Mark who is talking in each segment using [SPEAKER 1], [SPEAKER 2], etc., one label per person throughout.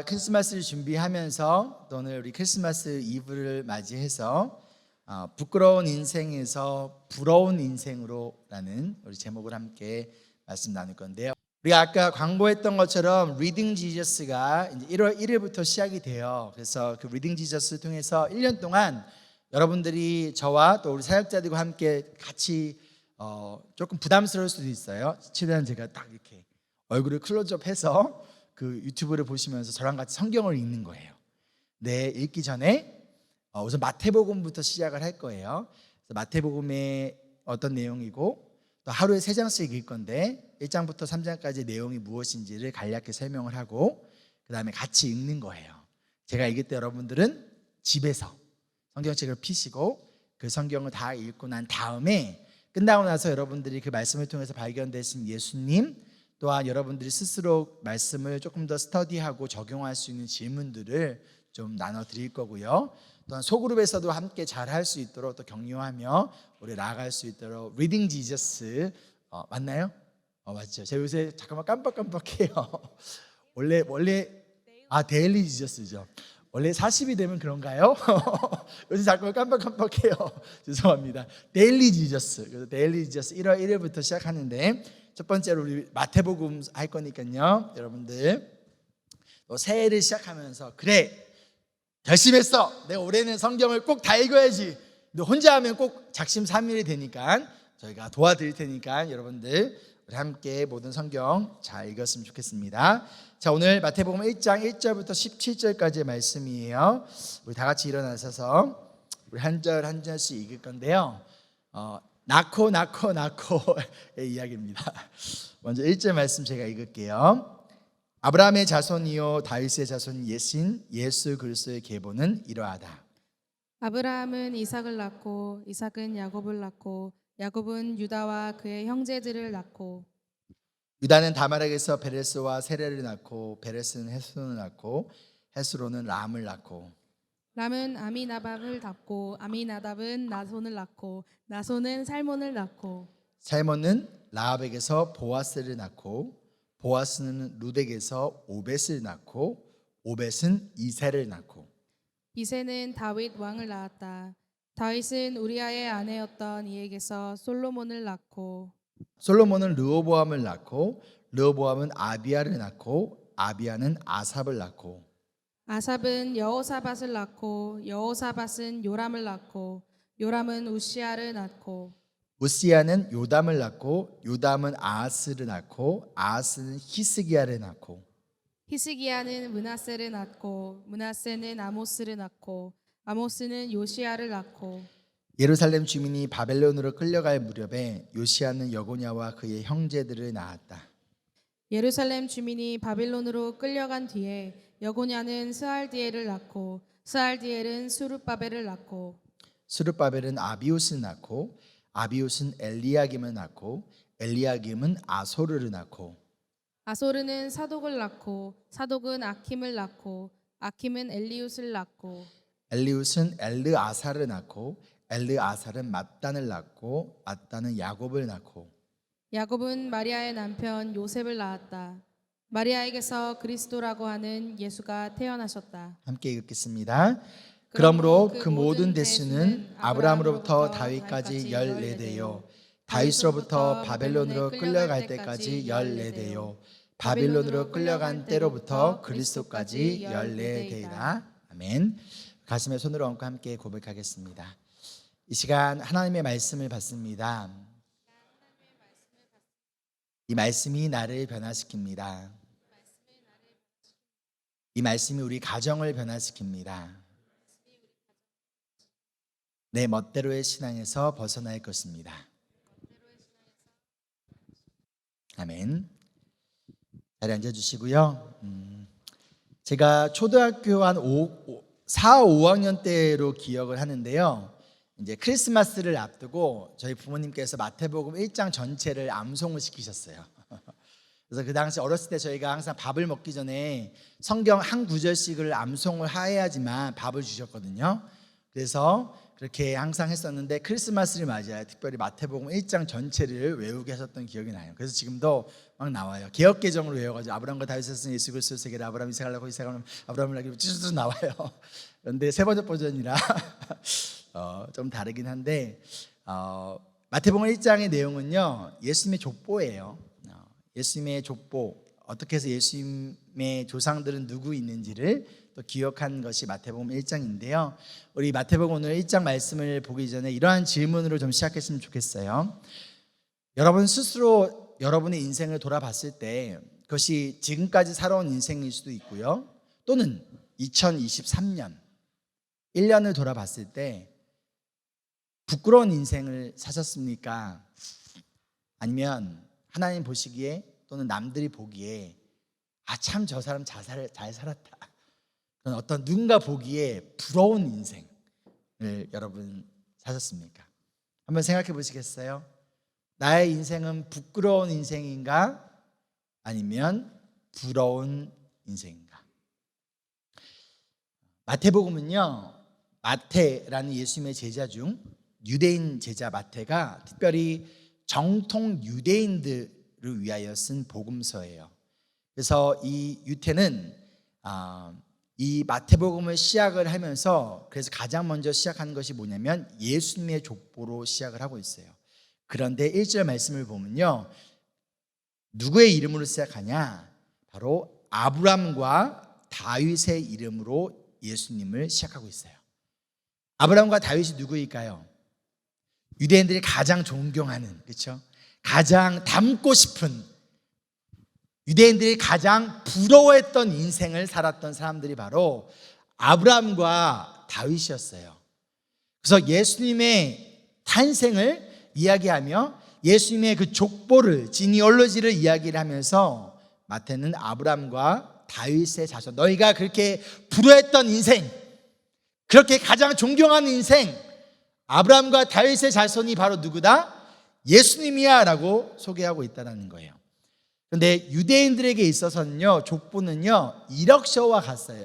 [SPEAKER 1] 크리스마스를 준비하면서 또 오늘 우리 크리스마스 이브를 맞이해서 부끄러운 인생에서 부러운 인생으로라는 우리 제목을 함께 말씀 나눌 건데요. 우리가 아까 광고했던 것처럼 리딩 지저스가 이제 1월 1일부터 시작이 돼요. 그래서 그 리딩 지저스를 통해서 1년 동안 여러분들이 저와 또 우리 사역자들과 함께 같이 조금 부담스러울 수도 있어요. 최대한 제가 딱 이렇게 얼굴을 클로즈업해서 그 유튜브를 보시면서 저랑 같이 성경을 읽는 거예요. 네, 읽기 전에 우선 마태복음부터 시작을 할 거예요. 그래서 마태복음의 어떤 내용이고 또 하루에 3장씩 읽을 건데 1장부터 3장까지 내용이 무엇인지를 간략히 설명을 하고 그 다음에 같이 읽는 거예요. 제가 읽을 때 여러분들은 집에서 성경책을 펴시고 그 성경을 다 읽고 난 다음에 끝나고 나서 여러분들이 그 말씀을 통해서 발견되신 예수님 또한 여러분들이 스스로 말씀을 조금 더 스터디하고 적용할 수 있는 질문들을 좀 나눠 드릴 거고요. 또한 소그룹에서도 함께 잘 할 수 있도록 또 격려하며 우리 나아갈 수 있도록 리딩 지저스 맞나요? 맞죠. 제가 요새 잠깐만 깜빡깜빡해요. 원래 데일리 지저스죠. 원래 40이 되면 그런가요? 요새 잠깐만 깜빡깜빡해요. 죄송합니다. 데일리 지저스. 그래서 데일리 지저스 1월 1일부터 시작하는데 첫 번째로 우리 마태복음 할 거니까요. 여러분들 또 새해를 시작하면서 그래 결심했어. 내가 올해는 성경을 꼭 다 읽어야지. 너 혼자 하면 꼭 작심삼일이 되니까 저희가 도와드릴 테니까 여러분들 우리 함께 모든 성경 잘 읽었으면 좋겠습니다. 자, 오늘 마태복음 1장 1절부터 17절까지의 말씀이에요. 우리 다 같이 일어나셔서 우리 한 절 한 절씩 읽을 건데요. 나코의 이야기입니다. 먼저 1절 말씀 제가 읽을게요. 아브라함의 자손이요 다윗의 자손 예수 그리스도의 계보는 이러하다.
[SPEAKER 2] 아브라함은 이삭을 낳고 이삭은 야곱을 낳고 야곱은 유다와 그의 형제들을 낳고
[SPEAKER 1] 유다는 다말에게서 베레스와 세레를 낳고 베레스는 헤스론을 낳고 헤스론은 람을 낳고
[SPEAKER 2] 람은 아미나답을 낳고 아미나답은 나손을 낳고 나손은 살몬을 낳고
[SPEAKER 1] 살몬은 라합에게서 보아스를 낳고 보아스는 룻에게서 오벳을 낳고 오벳은 이새를 낳고
[SPEAKER 2] 이새는 다윗 왕을 낳았다. 다윗은 우리아의 아내였던 이에게서 솔로몬을 낳고
[SPEAKER 1] 솔로몬은 르호보암을 낳고 르호보암은 아비야를 낳고 아비야는 아삽을 낳고
[SPEAKER 2] 아삽은 여호사밧을 낳고 여호사밧은 요람을 낳고 요람은 우시아를 낳고
[SPEAKER 1] 우시야는 요담을 낳고 요담은 아하스를 낳고 아하스는 히스기야를 낳고
[SPEAKER 2] 히스기야는 므낫세를 낳고 므낫세는 아모스를 낳고 아모스는 요시야를 낳고
[SPEAKER 1] 예루살렘 주민이 바벨론으로 끌려갈 무렵에 요시야는 여고냐와 그의 형제들을 낳았다.
[SPEAKER 2] 예루살렘 주민이 바빌론으로 끌려간 뒤에 여고냐는 스알디엘을 낳고 스알디엘은 수룹바벨을 낳고
[SPEAKER 1] 스룹바벨은 아비옷을 낳고 아비옷은 엘리야김을 낳고 엘리야김은 아소르를 낳고
[SPEAKER 2] 아소르는 사독을 낳고 사독은 아킴을 낳고 아킴은 엘리웃을 낳고
[SPEAKER 1] 엘리웃은 엘르아사를 낳고 엘르아살은 맏단을 낳고 맏단은 야곱을 낳고
[SPEAKER 2] 야곱은 마리아의 남편 요셉을 낳았다. 마리아에게서 그리스도라고 하는 예수가 태어나셨다.
[SPEAKER 1] 함께 읽겠습니다. 그러므로 그 모든 대수는 아브라함으로부터 다윗까지 14대요 다윗으로부터 바벨론으로 끌려갈 때까지 14대요 바빌론으로 끌려간 때로부터 그리스도까지 14대이다. 아멘. 가슴에 손을 얹고 함께 고백하겠습니다. 이 시간 하나님의 말씀을 받습니다. 이 말씀이 나를 변화시킵니다. 이 말씀이 우리 가정을 변화시킵니다. 내 멋대로의 신앙에서 벗어날 것입니다. 아멘. 자리에 앉아주시고요. 제가 초등학교 한 4, 5학년 때로 기억을 하는데요. 이제 크리스마스를 앞두고 저희 부모님께서 마태복음 1장 전체를 암송을 시키셨어요. 그래서 그 당시 어렸을 때 저희가 항상 밥을 먹기 전에 성경 한 구절씩을 암송을 해야지만 밥을 주셨거든요. 그래서 그렇게 항상 했었는데 크리스마스를 맞이하여 특별히 마태복음 1장 전체를 외우게 하셨던 기억이 나요. 그래서 지금도 막 나와요. 개역개정으로 외워가지고 아브라함과 다윗의 son 예수 그리스도 세계를 아브라함 이삭을 낳고 이삭을 아브라함을 낳기로 쭉 나와요. 그런데 세 번째 버전이라 좀 다르긴 한데 마태복음 1장의 내용은요 예수님의 족보예요. 예수님의 족보, 어떻게 해서 예수님의 조상들은 누구 있는지를 또 기억한 것이 마태복음 1장인데요. 우리 마태복음 오늘 1장 말씀을 보기 전에 이러한 질문으로 좀 시작했으면 좋겠어요. 여러분 스스로 여러분의 인생을 돌아봤을 때 그것이 지금까지 살아온 인생일 수도 있고요. 또는 2023년 1년을 돌아봤을 때 부끄러운 인생을 사셨습니까? 아니면 하나님 보시기에 또는 남들이 보기에 참 저 사람 잘 살았다, 그런 어떤 누군가 보기에 부러운 인생을 여러분 사셨습니까? 한번 생각해 보시겠어요? 나의 인생은 부끄러운 인생인가? 아니면 부러운 인생인가? 마태복음은요, 마태라는 예수님의 제자 중 유대인 제자 마태가 특별히 정통 유대인들을 위하여 쓴 복음서예요. 그래서 이 유태는 이 마태복음을 시작을 하면서 그래서 가장 먼저 시작하는 것이 뭐냐면 예수님의 족보로 시작을 하고 있어요. 그런데 1절 말씀을 보면요, 누구의 이름으로 시작하냐? 바로 아브람과 다윗의 이름으로 예수님을 시작하고 있어요. 아브람과 다윗이 누구일까요? 유대인들이 가장 존경하는, 그렇죠? 가장 닮고 싶은, 유대인들이 가장 부러워했던 인생을 살았던 사람들이 바로 아브람과 다윗이었어요. 그래서 예수님의 탄생을 이야기하며 예수님의 그 족보를, 지니올로지를 이야기를 하면서 마태는 아브람과 다윗의 자손, 너희가 그렇게 부러워했던 인생, 그렇게 가장 존경하는 인생, 아브람과 다윗의 자손이 바로 누구다? 예수님이야 라고 소개하고 있다는 거예요. 그런데 유대인들에게 있어서는요, 족보는요 이력서와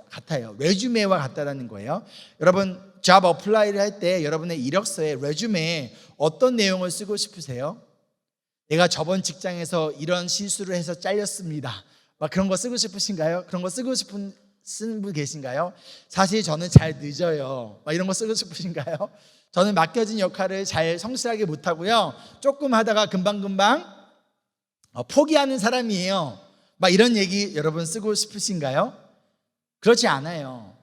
[SPEAKER 1] 같아요. 레주메와 같다는 거예요. 여러분 잡 어플라이를 할 때 여러분의 이력서에, 레주메에 어떤 내용을 쓰고 싶으세요? 내가 저번 직장에서 이런 실수를 해서 잘렸습니다, 막 그런 거 쓰고 싶으신가요? 그런 거 쓰고 싶은 쓰는 분 계신가요? 사실 저는 잘 늦어요, 막 이런 거 쓰고 싶으신가요? 저는 맡겨진 역할을 잘 성실하게 못하고요, 조금 하다가 금방금방 포기하는 사람이에요, 막 이런 얘기 여러분 쓰고 싶으신가요? 그렇지 않아요.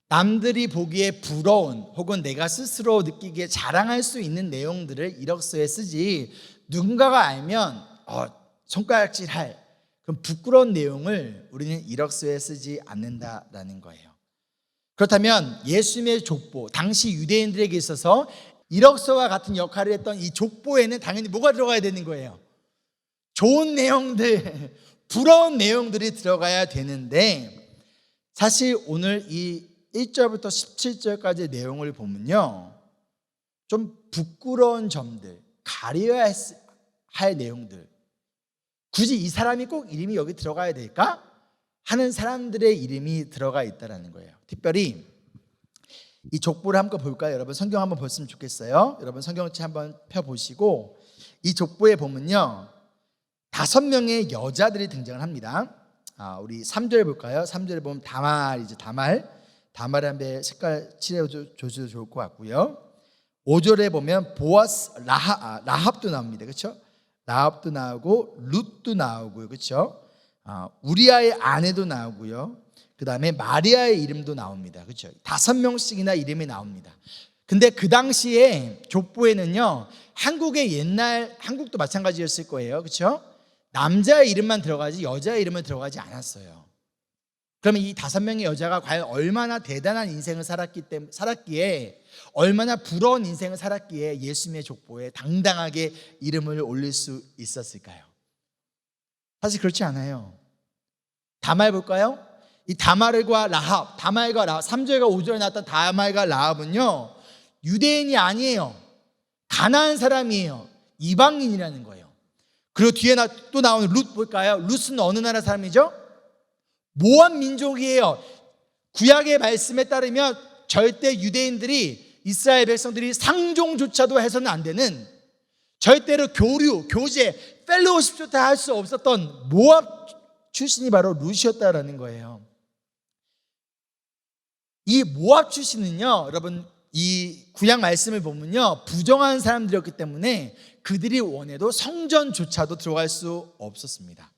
[SPEAKER 1] 남들이 보기에 부러운 혹은 내가 스스로 느끼기에 자랑할 수 있는 내용들을 이력서에 쓰지, 누군가가 알면 손가락질할 그런 부끄러운 내용을 우리는 이력서에 쓰지 않는다라는 거예요. 그렇다면 예수님의 족보, 당시 유대인들에게 있어서 이력서와 같은 역할을 했던 이 족보에는 당연히 뭐가 들어가야 되는 거예요? 좋은 내용들, 부러운 내용들이 들어가야 되는데, 사실 오늘 이 1절부터 17절까지의 내용을 보면요, 좀 부끄러운 점들, 가려야 할 내용들, 굳이 이 사람이 꼭 이름이 여기 들어가야 될까? 하는 사람들의 이름이 들어가 있다는 거예요. 특별히 이 족보를 한번 볼까요? 여러분 성경 한번 보셨으면 좋겠어요. 여러분 성경책 한번 펴보시고, 이 족보에 보면요 5명의 여자들이 등장을 합니다. 우리 3절 볼까요? 3절에 보면 다말이죠. 다말의 한번 색깔 칠해줘도 좋을 것 같고요. 5절에 보면 보아스, 라합도 나옵니다. 그렇죠? 라합도 나오고 룻도 나오고요. 그렇죠? 우리아의 아내도 나오고요. 그 다음에 마리아의 이름도 나옵니다. 그렇죠? 5명씩이나 이름이 나옵니다. 근데 그 당시에 족보에는요, 한국의 옛날, 한국도 마찬가지였을 거예요. 그렇죠? 남자의 이름만 들어가지 여자의 이름은 들어가지 않았어요. 그러면 이 5명의 여자가 과연 얼마나 대단한 인생을 살았기에, 얼마나 부러운 인생을 살았기에 예수님의 족보에 당당하게 이름을 올릴 수 있었을까요? 사실 그렇지 않아요. 다말 볼까요? 이 다말과 라합, 3절과 5절에 나왔던 다말과 라합은요 유대인이 아니에요. 가나안 사람이에요. 이방인이라는 거예요. 그리고 뒤에 또 나오는 룻 볼까요? 룻은 어느 나라 사람이죠? 모압 민족이에요. 구약의 말씀에 따르면 절대 유대인들이 이스라엘 백성들이 상종조차도 해서는 안 되는, 절대로 교류, 교제, 펠로우십조차 할 수 없었던 모압 출신이 바로 룻이었다라는 거예요. 이 모압 출신은요, 여러분, 이 구약 말씀을 보면요, 부정한 사람들이었기 때문에 그들이 원해도 성전조차도 들어갈 수 없었습니다.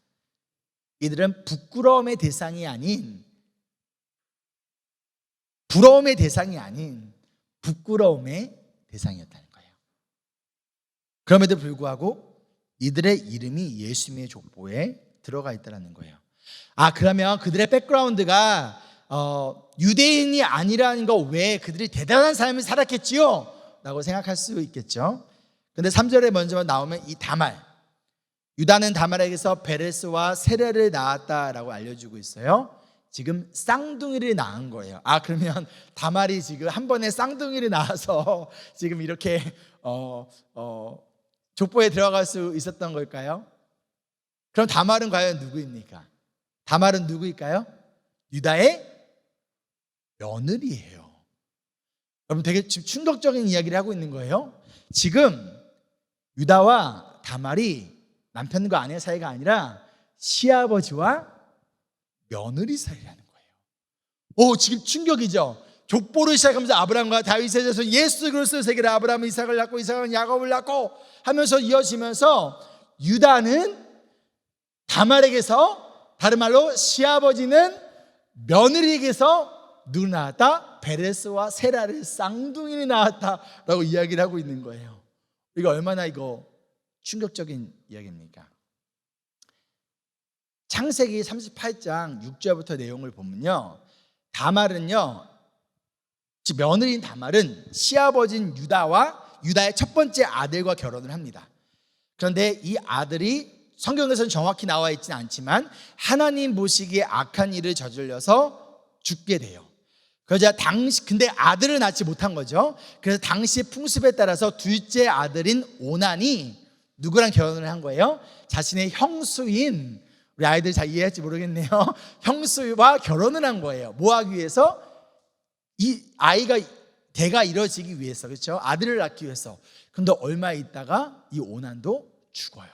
[SPEAKER 1] 이들은 부끄러움의 대상이 아닌, 부러움의 대상이 아닌 부끄러움의 대상이었다는 거예요. 그럼에도 불구하고 이들의 이름이 예수님의 족보에 들어가 있다는 거예요. 그러면 그들의 백그라운드가 유대인이 아니라는 거 외에 그들이 대단한 삶을 살았겠지요? 라고 생각할 수 있겠죠. 근데 3절에 먼저 나오면 이 다말, 유다는 다말에게서 베레스와 세레를 낳았다라고 알려주고 있어요. 지금 쌍둥이를 낳은 거예요. 그러면 다말이 지금 한 번에 쌍둥이를 낳아서 지금 이렇게 족보에 들어갈 수 있었던 걸까요? 그럼 다말은 과연 누구입니까? 다말은 누구일까요? 유다의 며느리예요. 여러분, 되게 충격적인 이야기를 하고 있는 거예요. 지금 유다와 다말이 남편과 아내 사이가 아니라 시아버지와 며느리 사이라는 거예요. 지금 충격이죠. 족보를 시작하면서 아브라함과 다윗의 자손 예수 그리스도의 세계를, 아브라함은 이삭을 낳고 이삭은 야곱을 낳고 하면서 이어지면서 유다는 다말에게서, 다른 말로 시아버지는 며느리에게서 누구 낳았다? 베레스와 세라를 쌍둥이를 낳았다라고 이야기를 하고 있는 거예요. 이거 얼마나 충격적인 이야기입니까? 창세기 38장 6절부터 내용을 보면요, 다말은요, 즉 며느리인 다말은 시아버지인 유다의 첫 번째 아들과 결혼을 합니다. 그런데 이 아들이 성경에서는 정확히 나와 있지는 않지만 하나님 보시기에 악한 일을 저질러서 죽게 돼요. 그러자 근데 아들을 낳지 못한 거죠. 그래서 당시 풍습에 따라서 둘째 아들인 오난이 누구랑 결혼을 한 거예요? 자신의 형수인, 우리 아이들 잘 이해할지 모르겠네요, 형수와 결혼을 한 거예요. 뭐 하기 위해서? 이 아이가 대가 이루어지기 위해서, 그렇죠? 아들을 낳기 위해서. 그런데 얼마 있다가 이 오난도 죽어요.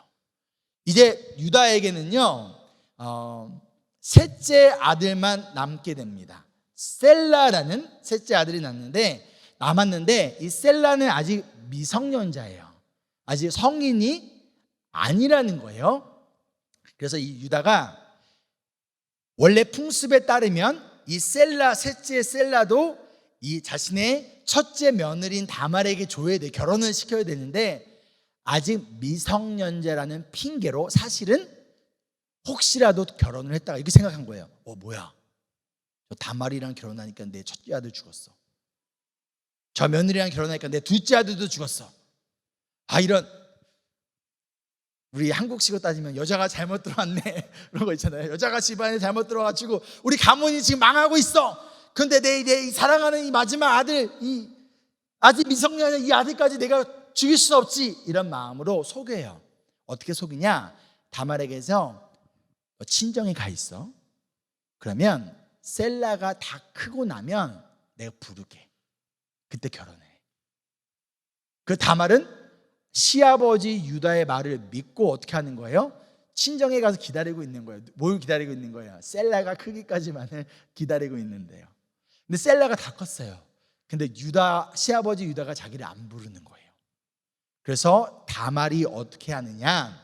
[SPEAKER 1] 이제 유다에게는요, 셋째 아들만 남게 됩니다. 셀라라는 셋째 아들이 남았는데 이 셀라는 아직 미성년자예요. 아직 성인이 아니라는 거예요. 그래서 이 유다가 원래 풍습에 따르면 이 셋째 셀라도 이 자신의 첫째 며느리인 다말에게 줘야 돼, 결혼을 시켜야 되는데 아직 미성년자라는 핑계로 사실은 혹시라도 결혼을 했다가 이렇게 생각한 거예요. 뭐야, 저 다말이랑 결혼하니까 내 첫째 아들 죽었어. 저 며느리랑 결혼하니까 내 둘째 아들도 죽었어. 이런, 우리 한국식으로 따지면 여자가 잘못 들어왔네 그런 거 있잖아요. 여자가 집안에 잘못 들어와가지고 우리 가문이 지금 망하고 있어. 근데 내 사랑하는 이 마지막 아들, 이 아직 미성년의 이 아들까지 내가 죽일 수 없지, 이런 마음으로 속여요. 어떻게 속이냐? 다말에게서 친정에 가 있어. 그러면 셀라가 다 크고 나면 내가 부르게, 그때 결혼해. 그 다말은 시아버지 유다의 말을 믿고 어떻게 하는 거예요? 친정에 가서 기다리고 있는 거예요. 뭘 기다리고 있는 거예요? 셀라가 크기까지만을 기다리고 있는데요. 근데 셀라가 다 컸어요. 근데 시아버지 유다가 자기를 안 부르는 거예요. 그래서 다말이 어떻게 하느냐?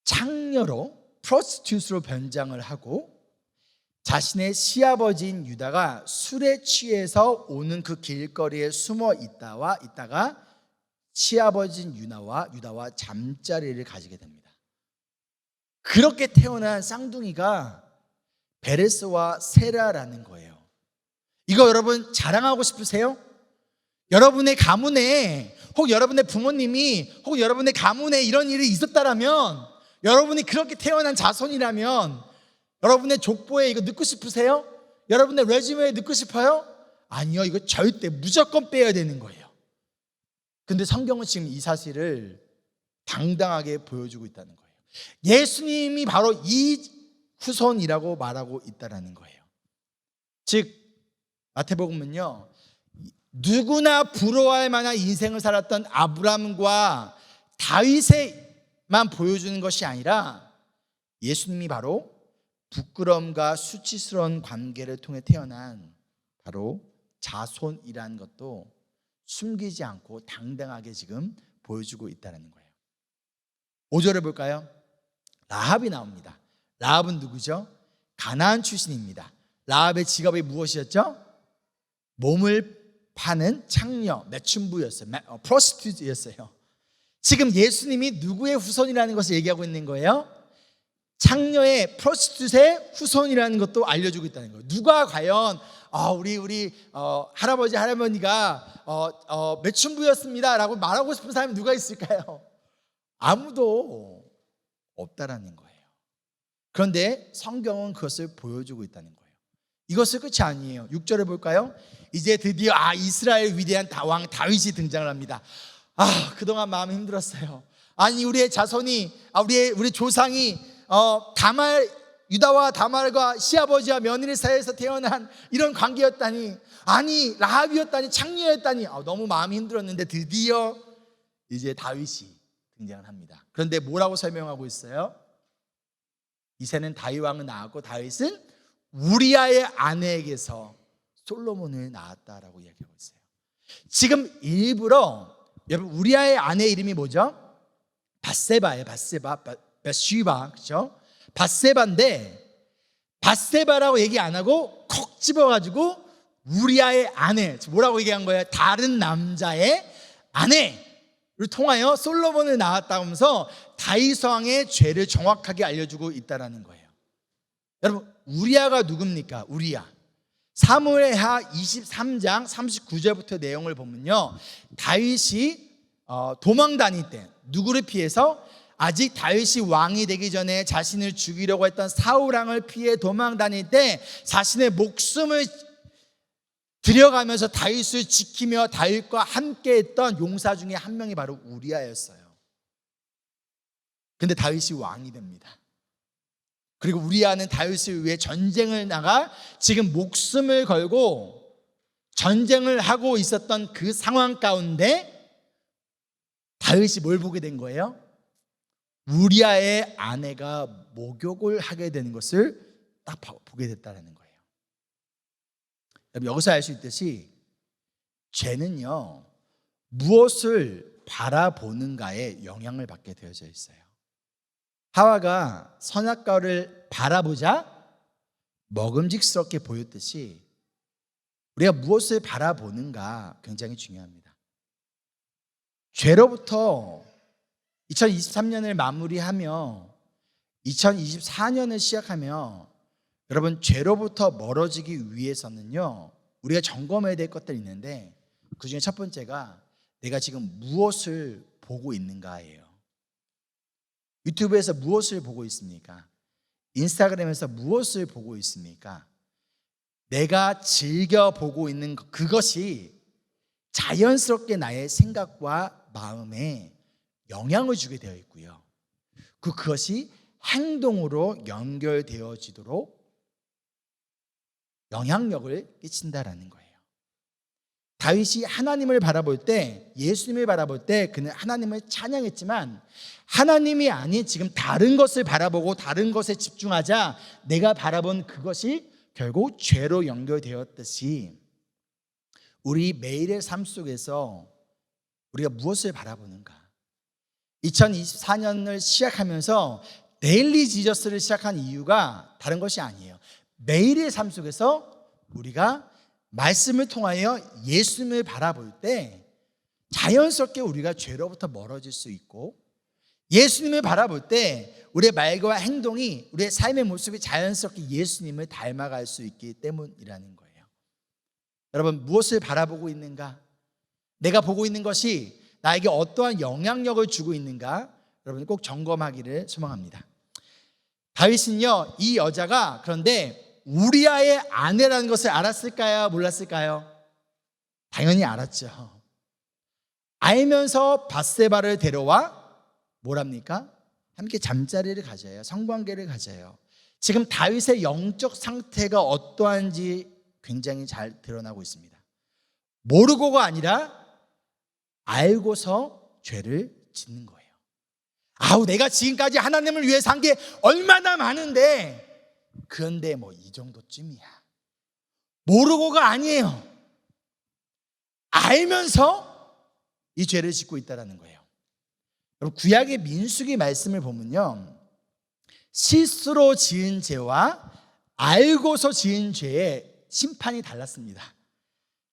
[SPEAKER 1] 창녀로, 프로스티튜트로 변장을 하고 자신의 시아버지인 유다가 술에 취해서 오는 그 길거리에 숨어 있다가 시아버지인 유다와 잠자리를 가지게 됩니다. 그렇게 태어난 쌍둥이가 베레스와 세라라는 거예요. 이거 여러분 자랑하고 싶으세요? 여러분의 가문에, 혹 여러분의 부모님이, 혹 여러분의 가문에 이런 일이 있었다라면, 여러분이 그렇게 태어난 자손이라면 여러분의 족보에 이거 넣고 싶으세요? 여러분의 레주메에 넣고 싶어요? 아니요, 이거 절대 무조건 빼야 되는 거예요. 근데 성경은 지금 이 사실을 당당하게 보여주고 있다는 거예요. 예수님이 바로 이 후손이라고 말하고 있다는 거예요. 즉 마태복음은요, 누구나 부러워할 만한 인생을 살았던 아브라함과 다윗에만 보여주는 것이 아니라 예수님이 바로 부끄러움과 수치스러운 관계를 통해 태어난 바로 자손이라는 것도 숨기지 않고 당당하게 지금 보여주고 있다는 거예요. 5절을 볼까요? 라합이 나옵니다. 라합은 누구죠? 가나안 출신입니다. 라합의 직업이 무엇이었죠? 몸을 파는 창녀, 매춘부였어요. 프로스티튜트였어요. 지금 예수님이 누구의 후손이라는 것을 얘기하고 있는 거예요? 창녀의 프로스티튜트의 후손이라는 것도 알려주고 있다는 거예요. 누가 과연 우리 할아버지 할머니가 매춘부였습니다라고 말하고 싶은 사람이 누가 있을까요? 아무도 없다라는 거예요. 그런데 성경은 그것을 보여주고 있다는 거예요. 이것을 끝이 아니에요. 6절을 볼까요? 이제 드디어 이스라엘 위대한 왕 다윗이 등장을 합니다. 그동안 마음이 힘들었어요. 아니 우리의 자손이 우리 조상이 유다와 다말과 시아버지와 며느리 사이에서 태어난 이런 관계였다니, 아니 라합이었다니, 창녀였다니, 너무 마음이 힘들었는데 드디어 이제 다윗이 등장을 합니다. 그런데 뭐라고 설명하고 있어요? 이새는 다윗 왕을 낳았고 다윗은 우리아의 아내에게서 솔로몬을 낳았다라고 이야기하고 있어요. 지금 일부러, 여러분 우리아의 아내 이름이 뭐죠? 밧세바예요. 밧세바, 그렇죠? 밧세바인데 밧세바라고 얘기 안 하고 콕 집어가지고 우리아의 아내, 뭐라고 얘기한 거예요? 다른 남자의 아내를 통하여 솔로몬을 낳았다 하면서 다윗 왕의 죄를 정확하게 알려주고 있다는 거예요. 여러분 우리아가 누굽니까? 우리아, 사무엘하 23장 39절부터 내용을 보면요, 다윗이 도망 다닐 때 누구를 피해서, 아직 다윗이 왕이 되기 전에 자신을 죽이려고 했던 사울 왕을 피해 도망 다닐 때 자신의 목숨을 들여가면서 다윗을 지키며 다윗과 함께 했던 용사 중에 한 명이 바로 우리아였어요. 근데 다윗이 왕이 됩니다. 그리고 우리아는 다윗을 위해 전쟁을 나가 지금 목숨을 걸고 전쟁을 하고 있었던 그 상황 가운데 다윗이 뭘 보게 된 거예요? 우리아의 아내가 목욕을 하게 되는 것을 딱 보게 됐다는 거예요. 여기서 알 수 있듯이 죄는요, 무엇을 바라보는가에 영향을 받게 되어져 있어요. 하와가 선악과를 바라보자 먹음직스럽게 보였듯이 우리가 무엇을 바라보는가 굉장히 중요합니다. 죄로부터 2023년을 마무리하며 2024년을 시작하며 여러분 죄로부터 멀어지기 위해서는요, 우리가 점검해야 될 것들이 있는데 그 중에 첫 번째가 내가 지금 무엇을 보고 있는가예요. 유튜브에서 무엇을 보고 있습니까? 인스타그램에서 무엇을 보고 있습니까? 내가 즐겨 보고 있는 그것이 자연스럽게 나의 생각과 마음에 영향을 주게 되어 있고요, 그것이 행동으로 연결되어지도록 영향력을 끼친다라는 거예요. 다윗이 하나님을 바라볼 때, 예수님을 바라볼 때 그는 하나님을 찬양했지만 하나님이 아닌 지금 다른 것을 바라보고 다른 것에 집중하자 내가 바라본 그것이 결국 죄로 연결되었듯이 우리 매일의 삶 속에서 우리가 무엇을 바라보는가. 2024년을 시작하면서 데일리 지저스를 시작한 이유가 다른 것이 아니에요. 매일의 삶 속에서 우리가 말씀을 통하여 예수님을 바라볼 때 자연스럽게 우리가 죄로부터 멀어질 수 있고, 예수님을 바라볼 때 우리의 말과 행동이, 우리의 삶의 모습이 자연스럽게 예수님을 닮아갈 수 있기 때문이라는 거예요. 여러분 무엇을 바라보고 있는가? 내가 보고 있는 것이 나에게 어떠한 영향력을 주고 있는가? 여러분 꼭 점검하기를 소망합니다. 다윗은요, 이 여자가 그런데 우리아의 아내라는 것을 알았을까요? 몰랐을까요? 당연히 알았죠. 알면서 밧세바를 데려와 뭐랍니까? 함께 잠자리를 가져요. 성관계를 가져요. 지금 다윗의 영적 상태가 어떠한지 굉장히 잘 드러나고 있습니다. 모르고가 아니라 알고서 죄를 짓는 거예요. 아우, 내가 지금까지 하나님을 위해 산 게 얼마나 많은데, 그런데 뭐 이 정도쯤이야. 모르고가 아니에요. 알면서 이 죄를 짓고 있다는 거예요. 여러분, 구약의 민수기 말씀을 보면요, 실수로 지은 죄와 알고서 지은 죄의 심판이 달랐습니다.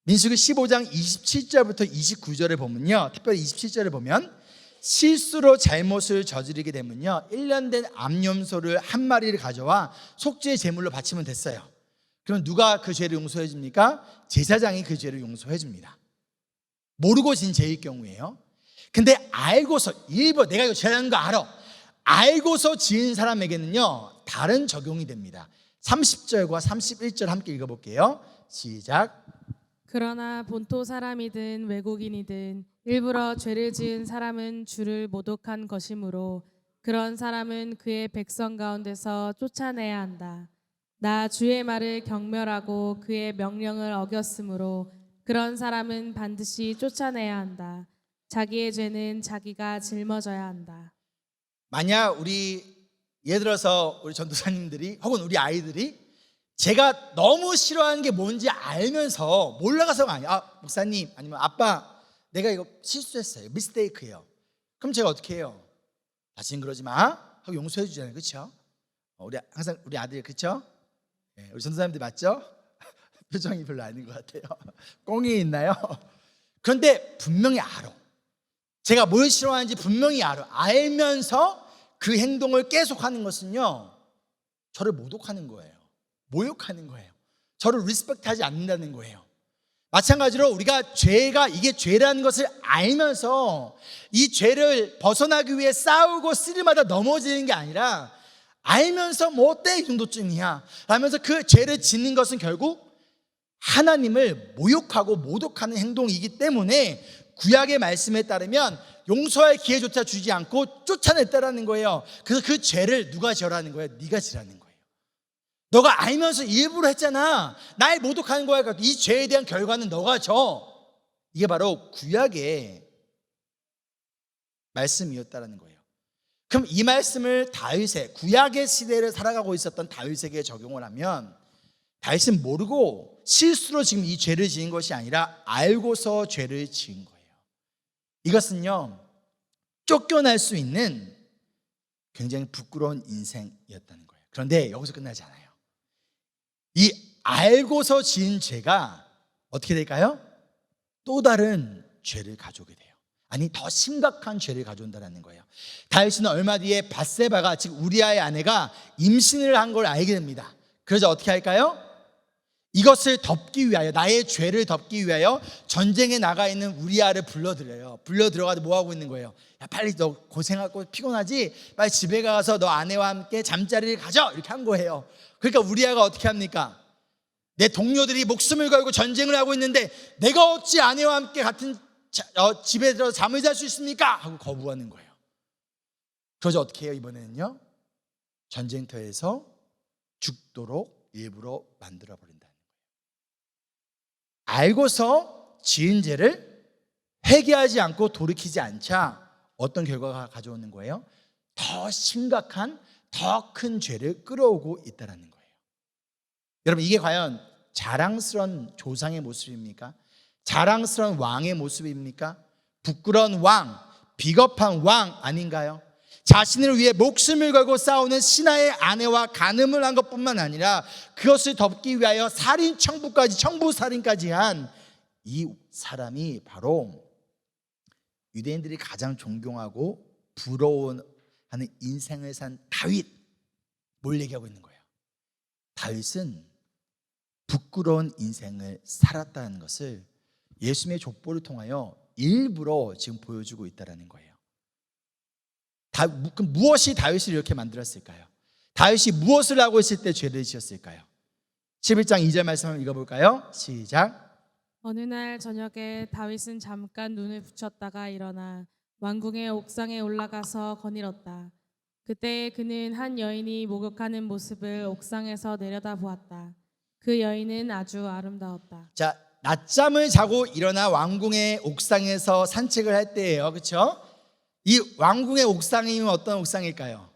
[SPEAKER 1] 민수기 15장 27절부터 29절을 보면요, 특별히 27절을 보면 실수로 잘못을 저지르게 되면요, 1년 된 암염소를 한 마리를 가져와 속죄의 제물로 바치면 됐어요. 그럼 누가 그 죄를 용서해 줍니까? 제사장이 그 죄를 용서해 줍니다. 모르고 진 죄일 경우에요. 근데 알고서, 일부 내가 이거 죄라는 거 알아, 알고서 지은 사람에게는요 다른 적용이 됩니다. 30절과 31절 함께 읽어볼게요. 시작.
[SPEAKER 2] 그러나 본토 사람이든 외국인이든 일부러 죄를 지은 사람은 주를 모독한 것이므로 그런 사람은 그의 백성 가운데서 쫓아내야 한다. 나 주의 말을 경멸하고 그의 명령을 어겼으므로 그런 사람은 반드시 쫓아내야 한다. 자기의 죄는 자기가 짊어져야 한다.
[SPEAKER 1] 만약 우리, 예를 들어서 우리 전도사님들이 혹은 우리 아이들이 제가 너무 싫어하는 게 뭔지 알면서 몰라가서가 아니야, 아, 목사님 아니면 아빠, 내가 이거 실수했어요, 미스테이크예요. 그럼 제가 어떻게 해요? 다시는 그러지 마 하고 용서해 주잖아요. 그렇죠? 우리 항상 우리 아들, 그렇죠? 네, 우리 전도사님들 맞죠? 표정이 별로 아닌 것 같아요. 꽁이 있나요? 그런데 분명히 알아. 제가 뭘 싫어하는지 분명히 알아. 알면서 그 행동을 계속하는 것은요, 저를 모독하는 거예요. 모욕하는 거예요. 저를 리스펙트하지 않는다는 거예요. 마찬가지로 우리가 죄가 이게 죄라는 것을 알면서 이 죄를 벗어나기 위해 싸우고 쓰리마다 넘어지는 게 아니라, 알면서 뭐 어때 이 정도쯤이야 하면서 그 죄를 짓는 것은 결국 하나님을 모욕하고 모독하는 행동이기 때문에 구약의 말씀에 따르면 용서할 기회조차 주지 않고 쫓아냈다라는 거예요. 그래서 그 죄를 누가 지으라는 거예요? 네가 지라는 거예요. 너가 알면서 일부러 했잖아, 날 모독하는 거야. 이 죄에 대한 결과는 너가 져. 이게 바로 구약의 말씀이었다라는 거예요. 그럼 이 말씀을 다윗의, 구약의 시대를 살아가고 있었던 다윗에게 적용을 하면, 다윗은 모르고 실수로 지금 이 죄를 지은 것이 아니라 알고서 죄를 지은 거예요. 이것은요, 쫓겨날 수 있는 굉장히 부끄러운 인생이었다는 거예요. 그런데 여기서 끝나지 않아요. 이 알고서 지은 죄가 어떻게 될까요? 또 다른 죄를 가져오게 돼요. 아니, 더 심각한 죄를 가져온다는 거예요. 다윗은 얼마 뒤에 밧세바가, 즉 우리아의 아내가 임신을 한 걸 알게 됩니다. 그래서 어떻게 할까요? 이것을 덮기 위하여, 나의 죄를 덮기 위하여 전쟁에 나가 있는 우리아를 불러들여요. 불러 들어가서 뭐 하고 있는 거예요? 야, 빨리 너 고생하고 피곤하지? 빨리 집에 가서 너 아내와 함께 잠자리를 가져, 이렇게 한 거예요. 그러니까 우리아가 어떻게 합니까? 내 동료들이 목숨을 걸고 전쟁을 하고 있는데 내가 어찌 아내와 함께 같은 집에 들어서 잠을 잘 수 있습니까? 하고 거부하는 거예요. 그래서 어떻게 해요? 이번에는요, 전쟁터에서 죽도록 일부러 만들어 버린다는 거예요. 알고서 지은 죄를 회개하지 않고 돌이키지 않자 어떤 결과가 가져오는 거예요? 더 심각한, 더 큰 죄를 끌어오고 있다는 거예요. 여러분, 이게 과연 자랑스러운 조상의 모습입니까? 자랑스러운 왕의 모습입니까? 부끄러운 왕, 비겁한 왕 아닌가요? 자신을 위해 목숨을 걸고 싸우는 신하의 아내와 간음을 한 것뿐만 아니라 그것을 덮기 위하여 살인 청부까지, 청부살인까지 한 이 사람이 바로 유대인들이 가장 존경하고 부러워하는 인생을 산 다윗, 뭘 얘기하고 있는 거예요? 다윗은 부끄러운 인생을 살았다는 것을 예수님의 족보를 통하여 일부러 지금 보여주고 있다는 거예요. 무엇이 다윗을 이렇게 만들었을까요? 다윗이 무엇을 하고 있을 때 죄를 지었을까요? 11장 2절 말씀 한번 읽어볼까요? 시작.
[SPEAKER 2] 어느 날 저녁에 다윗은 잠깐 눈을 붙였다가 일어나 왕궁의 옥상에 올라가서 거닐었다. 그때 그는 한 여인이 목욕하는 모습을 옥상에서 내려다보았다. 그 여인은 아주 아름다웠다.
[SPEAKER 1] 자, 낮잠을 자고 일어나 왕궁의 옥상에서 산책을 할 때예요. 그렇죠? 이 왕궁의 옥상이면 어떤 옥상일까요?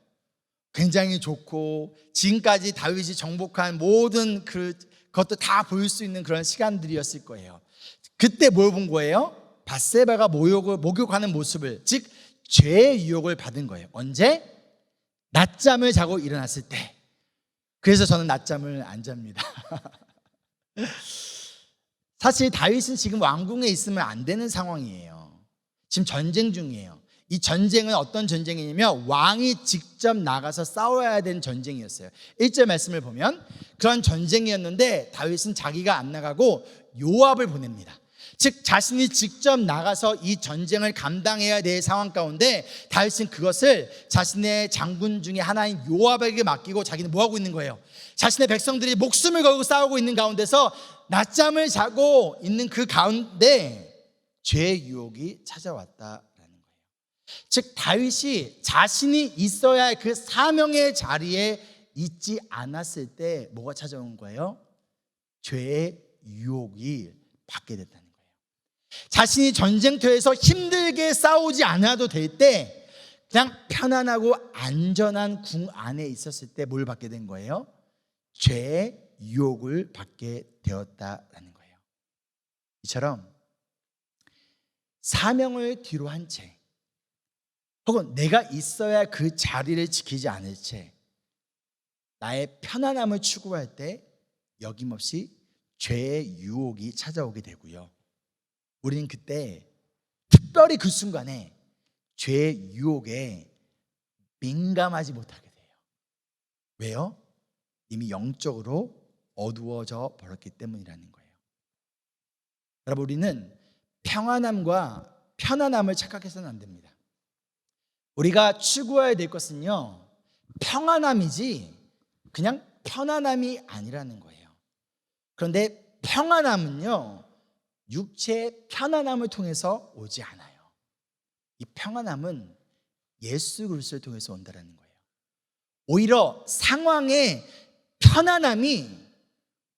[SPEAKER 1] 굉장히 좋고 지금까지 다윗이 정복한 모든 그것도 다 보일 수 있는 그런 시간들이었을 거예요. 그때 뭘 본 거예요? 밧세바가 목욕하는 모습을, 즉 죄의 유혹을 받은 거예요. 언제? 낮잠을 자고 일어났을 때. 그래서 저는 낮잠을 안 잡니다. 사실 다윗은 지금 왕궁에 있으면 안 되는 상황이에요. 지금 전쟁 중이에요. 이 전쟁은 어떤 전쟁이냐면 왕이 직접 나가서 싸워야 되는 전쟁이었어요. 1절 말씀을 보면 그런 전쟁이었는데 다윗은 자기가 안 나가고 요압을 보냅니다. 즉 자신이 직접 나가서 이 전쟁을 감당해야 될 상황 가운데 다윗은 그것을 자신의 장군 중에 하나인 요압에게 맡기고 자기는 뭐하고 있는 거예요? 자신의 백성들이 목숨을 걸고 싸우고 있는 가운데서 낮잠을 자고 있는 그 가운데 죄의 유혹이 찾아왔다라는 거예요. 즉 다윗이 자신이 있어야 할 그 사명의 자리에 있지 않았을 때 뭐가 찾아온 거예요? 죄의 유혹이 받게 됐다는 거예요. 자신이 전쟁터에서 힘들게 싸우지 않아도 될 때 그냥 편안하고 안전한 궁 안에 있었을 때 뭘 받게 된 거예요? 죄의 유혹을 받게 되었다라는 거예요. 이처럼 사명을 뒤로 한 채 혹은 내가 있어야 할 그 자리를 지키지 않을 채 나의 편안함을 추구할 때 여김없이 죄의 유혹이 찾아오게 되고요. 우리는 그때 특별히 그 순간에 죄의 유혹에 민감하지 못하게 돼요. 왜요? 이미 영적으로 어두워져 버렸기 때문이라는 거예요. 여러분, 우리는 평안함과 편안함을 착각해서는 안 됩니다. 우리가 추구해야 될 것은요, 평안함이지 그냥 편안함이 아니라는 거예요. 그런데 평안함은요, 육체의 편안함을 통해서 오지 않아요. 이 평안함은 예수 그리스도를 통해서 온다는 거예요. 오히려 상황의 편안함이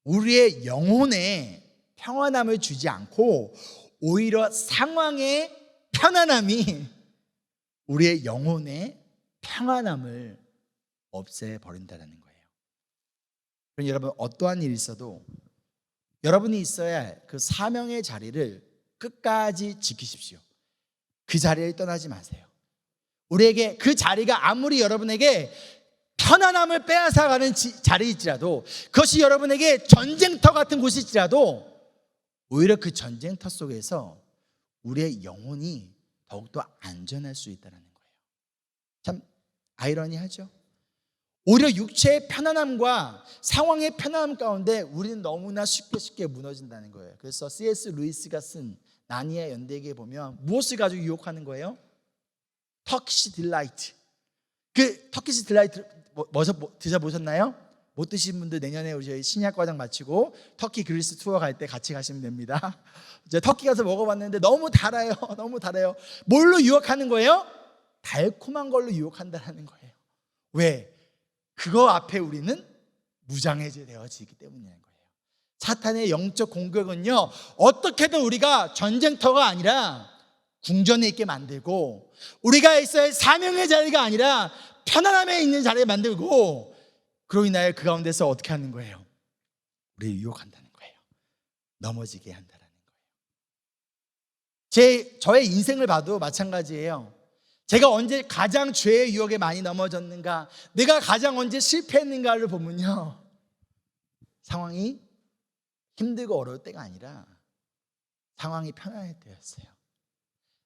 [SPEAKER 1] 우리의 영혼에 평안함을 주지 않고 오히려 상황의 편안함이 우리의 영혼의 평안함을 없애버린다는 거예요. 그럼 여러분, 어떠한 일이 있어도 여러분이 있어야 할 그 사명의 자리를 끝까지 지키십시오. 그 자리를 떠나지 마세요. 우리에게 그 자리가 아무리 여러분에게 편안함을 빼앗아가는 자리일지라도, 그것이 여러분에게 전쟁터 같은 곳일지라도 오히려 그 전쟁터 속에서 우리의 영혼이 더욱더 안전할 수 있다는 거예요. 참 아이러니하죠? 오히려 육체의 편안함과 상황의 편안함 가운데 우리는 너무나 쉽게 무너진다는 거예요. 그래서 C.S. 루이스가 쓴 나니아 연대기에 보면 무엇을 가지고 유혹하는 거예요? 터키시 딜라이트. 그 터키시 딜라이트 드셔보셨나요? 못 드신 분들 내년에 우리 저희 신약과정 마치고 터키 그리스 투어 갈 때 같이 가시면 됩니다. 이제 터키 가서 먹어봤는데 너무 달아요. 너무 달아요. 뭘로 유혹하는 거예요? 달콤한 걸로 유혹한다는 거예요. 왜? 그거 앞에 우리는 무장해제되어지기 때문이라는 거예요. 사탄의 영적 공격은요, 어떻게든 우리가 전쟁터가 아니라 궁전에 있게 만들고, 우리가 있어야 할 사명의 자리가 아니라 편안함에 있는 자리에 만들고, 그로 인하여 그 가운데서 어떻게 하는 거예요? 우리를 유혹한다는 거예요. 넘어지게 한다는 거예요. 저의 인생을 봐도 마찬가지예요. 제가 언제 가장 죄의 유혹에 많이 넘어졌는가, 내가 가장 언제 실패했는가를 보면요, 상황이 힘들고 어려울 때가 아니라 상황이 편안할 때였어요.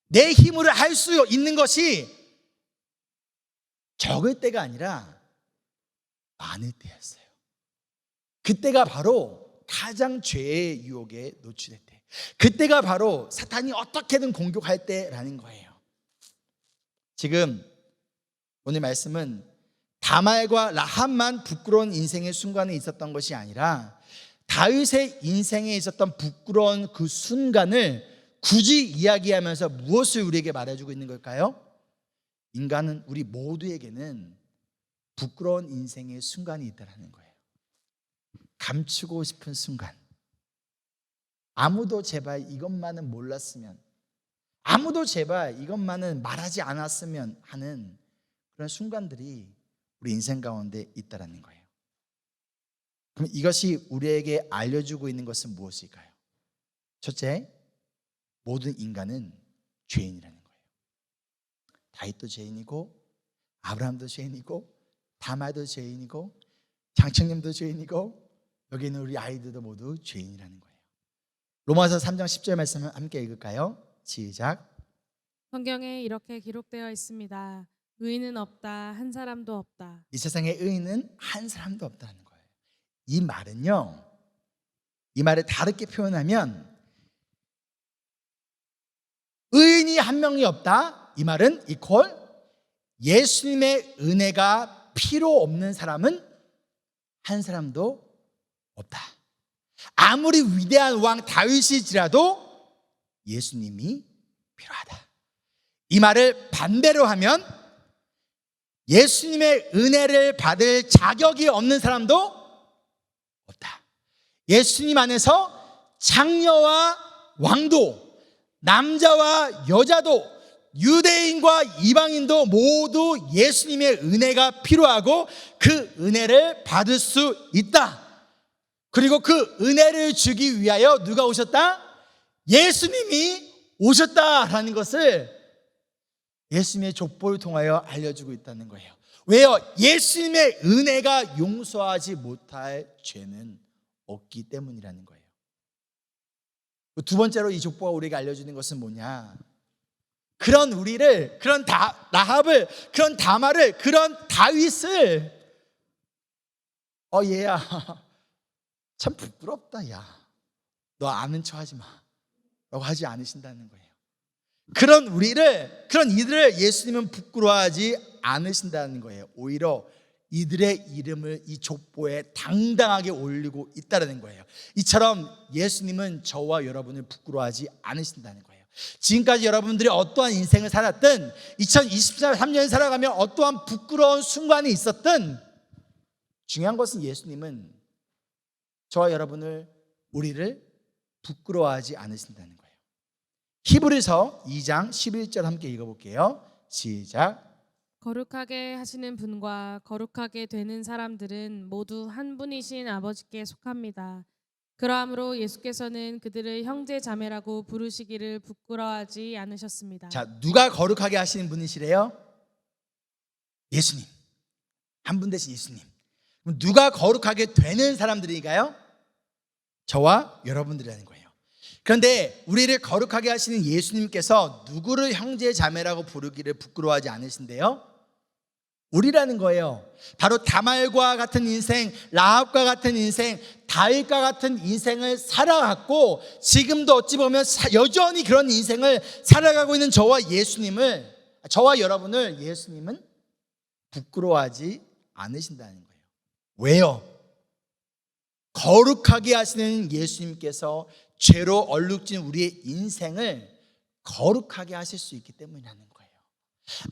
[SPEAKER 1] 내 힘으로 할 수 있는 것이 적을 때가 아니라 많을 때였어요. 그때가 바로 가장 죄의 유혹에 노출될 때, 그때가 바로 사탄이 어떻게든 공격할 때라는 거예요. 지금 오늘 말씀은 다말과 라합만 부끄러운 인생의 순간에 있었던 것이 아니라 다윗의 인생에 있었던 부끄러운 그 순간을 굳이 이야기하면서 무엇을 우리에게 말해주고 있는 걸까요? 인간은, 우리 모두에게는 부끄러운 인생의 순간이 있다는 거예요. 감추고 싶은 순간, 아무도 제발 이것만은 몰랐으면, 아무도 제발 이것만은 말하지 않았으면 하는 그런 순간들이 우리 인생 가운데 있다라는 거예요. 그럼 이것이 우리에게 알려주고 있는 것은 무엇일까요? 첫째, 모든 인간은 죄인이라는 거예요. 다윗도 죄인이고, 아브라함도 죄인이고, 다말도 죄인이고, 장청님도 죄인이고, 여기 있는 우리 아이들도 모두 죄인이라는 거예요. 로마서 3장 10절 말씀을 함께 읽을까요? 시작.
[SPEAKER 2] 성경에 이렇게 기록되어 있습니다. 의인은 없다, 한 사람도 없다.
[SPEAKER 1] 이 세상에 의인은 한 사람도 없다는 거예요. 이 말은요, 이 말을 다르게 표현하면 의인이 한 명이 없다, 이 말은 이퀄 예수님의 은혜가 필요 없는 사람은 한 사람도 없다. 아무리 위대한 왕 다윗이지라도 예수님이 필요하다. 이 말을 반대로 하면 예수님의 은혜를 받을 자격이 없는 사람도 없다. 예수님 안에서 장녀와 왕도, 남자와 여자도, 유대인과 이방인도 모두 예수님의 은혜가 필요하고 그 은혜를 받을 수 있다. 그리고 그 은혜를 주기 위하여 누가 오셨다? 예수님이 오셨다라는 것을 예수님의 족보를 통하여 알려주고 있다는 거예요. 왜요? 예수님의 은혜가 용서하지 못할 죄는 없기 때문이라는 거예요. 두 번째로 이 족보가 우리에게 알려주는 것은 뭐냐? 그런 우리를, 그런 라합을, 그런 다말을, 그런 다윗을 얘야 참 부끄럽다, 야 너 아는 척 하지 마 라고 하지 않으신다는 거예요. 그런 우리를, 그런 이들을 예수님은 부끄러워하지 않으신다는 거예요. 오히려 이들의 이름을 이 족보에 당당하게 올리고 있다는 거예요. 이처럼 예수님은 저와 여러분을 부끄러워하지 않으신다는 거예요. 지금까지 여러분들이 어떠한 인생을 살았든 2023년 살아가며 어떠한 부끄러운 순간이 있었든 중요한 것은 예수님은 저와 여러분을, 우리를 부끄러워하지 않으신다는 거예요. 히브리서 2장 11절 함께 읽어볼게요. 시작.
[SPEAKER 2] 거룩하게 하시는 분과 거룩하게 되는 사람들은 모두 한 분이신 아버지께 속합니다. 그러므로 예수께서는 그들을 형제 자매라고 부르시기를 부끄러워하지 않으셨습니다.
[SPEAKER 1] 자, 누가 거룩하게 하시는 분이시래요? 예수님. 한 분 되신 예수님. 그럼 누가 거룩하게 되는 사람들인가요? 저와 여러분들이라는 거예요. 그런데 우리를 거룩하게 하시는 예수님께서 누구를 형제 자매라고 부르기를 부끄러워하지 않으신대요? 우리라는 거예요. 바로 다말과 같은 인생, 라합과 같은 인생, 다윗과 같은 인생을 살아갔고 지금도 어찌 보면 여전히 그런 인생을 살아가고 있는 저와 여러분을 예수님은 부끄러워하지 않으신다는 거예요. 왜요? 거룩하게 하시는 예수님께서 죄로 얼룩진 우리의 인생을 거룩하게 하실 수 있기 때문이라는 거예요.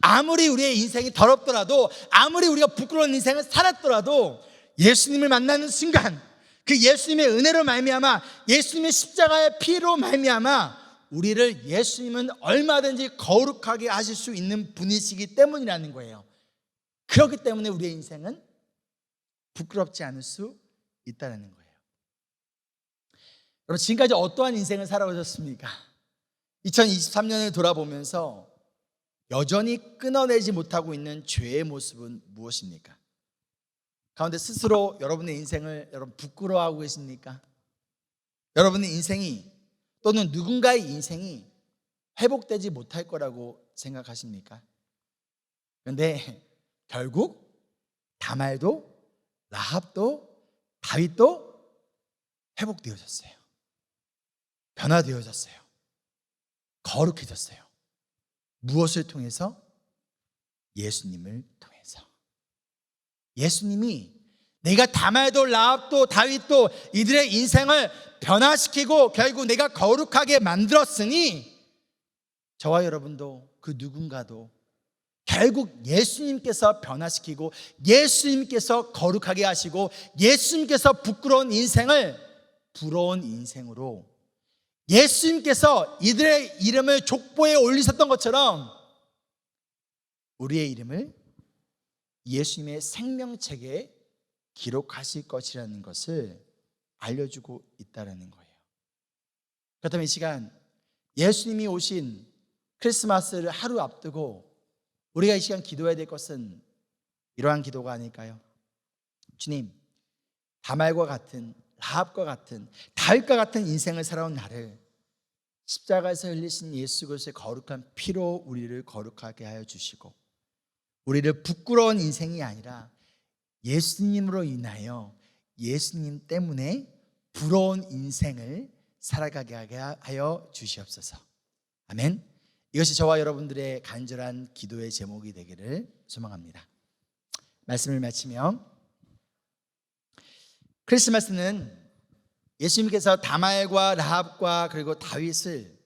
[SPEAKER 1] 아무리 우리의 인생이 더럽더라도, 아무리 우리가 부끄러운 인생을 살았더라도 예수님을 만나는 순간, 그 예수님의 은혜로 말미암아, 예수님의 십자가의 피로 말미암아 우리를 예수님은 얼마든지 거룩하게 하실 수 있는 분이시기 때문이라는 거예요. 그렇기 때문에 우리의 인생은 부끄럽지 않을 수 있다는 거예요. 여러분, 지금까지 어떠한 인생을 살아오셨습니까? 2023년을 돌아보면서 여전히 끊어내지 못하고 있는 죄의 모습은 무엇입니까? 가운데 스스로 여러분의 인생을 여러분 부끄러워하고 계십니까? 여러분의 인생이, 또는 누군가의 인생이 회복되지 못할 거라고 생각하십니까? 그런데 결국 다말도, 라합도, 다윗도 회복되어졌어요. 변화되어졌어요. 거룩해졌어요. 무엇을 통해서? 예수님을 통해서. 예수님이 내가 다말도, 라합도, 다윗도 이들의 인생을 변화시키고 결국 내가 거룩하게 만들었으니 저와 여러분도 그 누군가도 결국 예수님께서 변화시키고 예수님께서 거룩하게 하시고 예수님께서 부끄러운 인생을 부러운 인생으로 예수님께서 이들의 이름을 족보에 올리셨던 것처럼 우리의 이름을 예수님의 생명책에 기록하실 것이라는 것을 알려주고 있다는 거예요. 그렇다면 이 시간 예수님이 오신 크리스마스를 하루 앞두고 우리가 이 시간 기도해야 될 것은 이러한 기도가 아닐까요? 주님, 다말과 같은, 라합과 같은, 다윗과 같은 인생을 살아온 나를 십자가에서 흘리신 예수 그리스도의 거룩한 피로 우리를 거룩하게 하여 주시고 우리를 부끄러운 인생이 아니라 예수님으로 인하여 예수님 때문에 부러운 인생을 살아가게 하여 주시옵소서. 아멘. 이것이 저와 여러분들의 간절한 기도의 제목이 되기를 소망합니다. 말씀을 마치며 크리스마스는 예수님께서 다말과 라합과 그리고 다윗을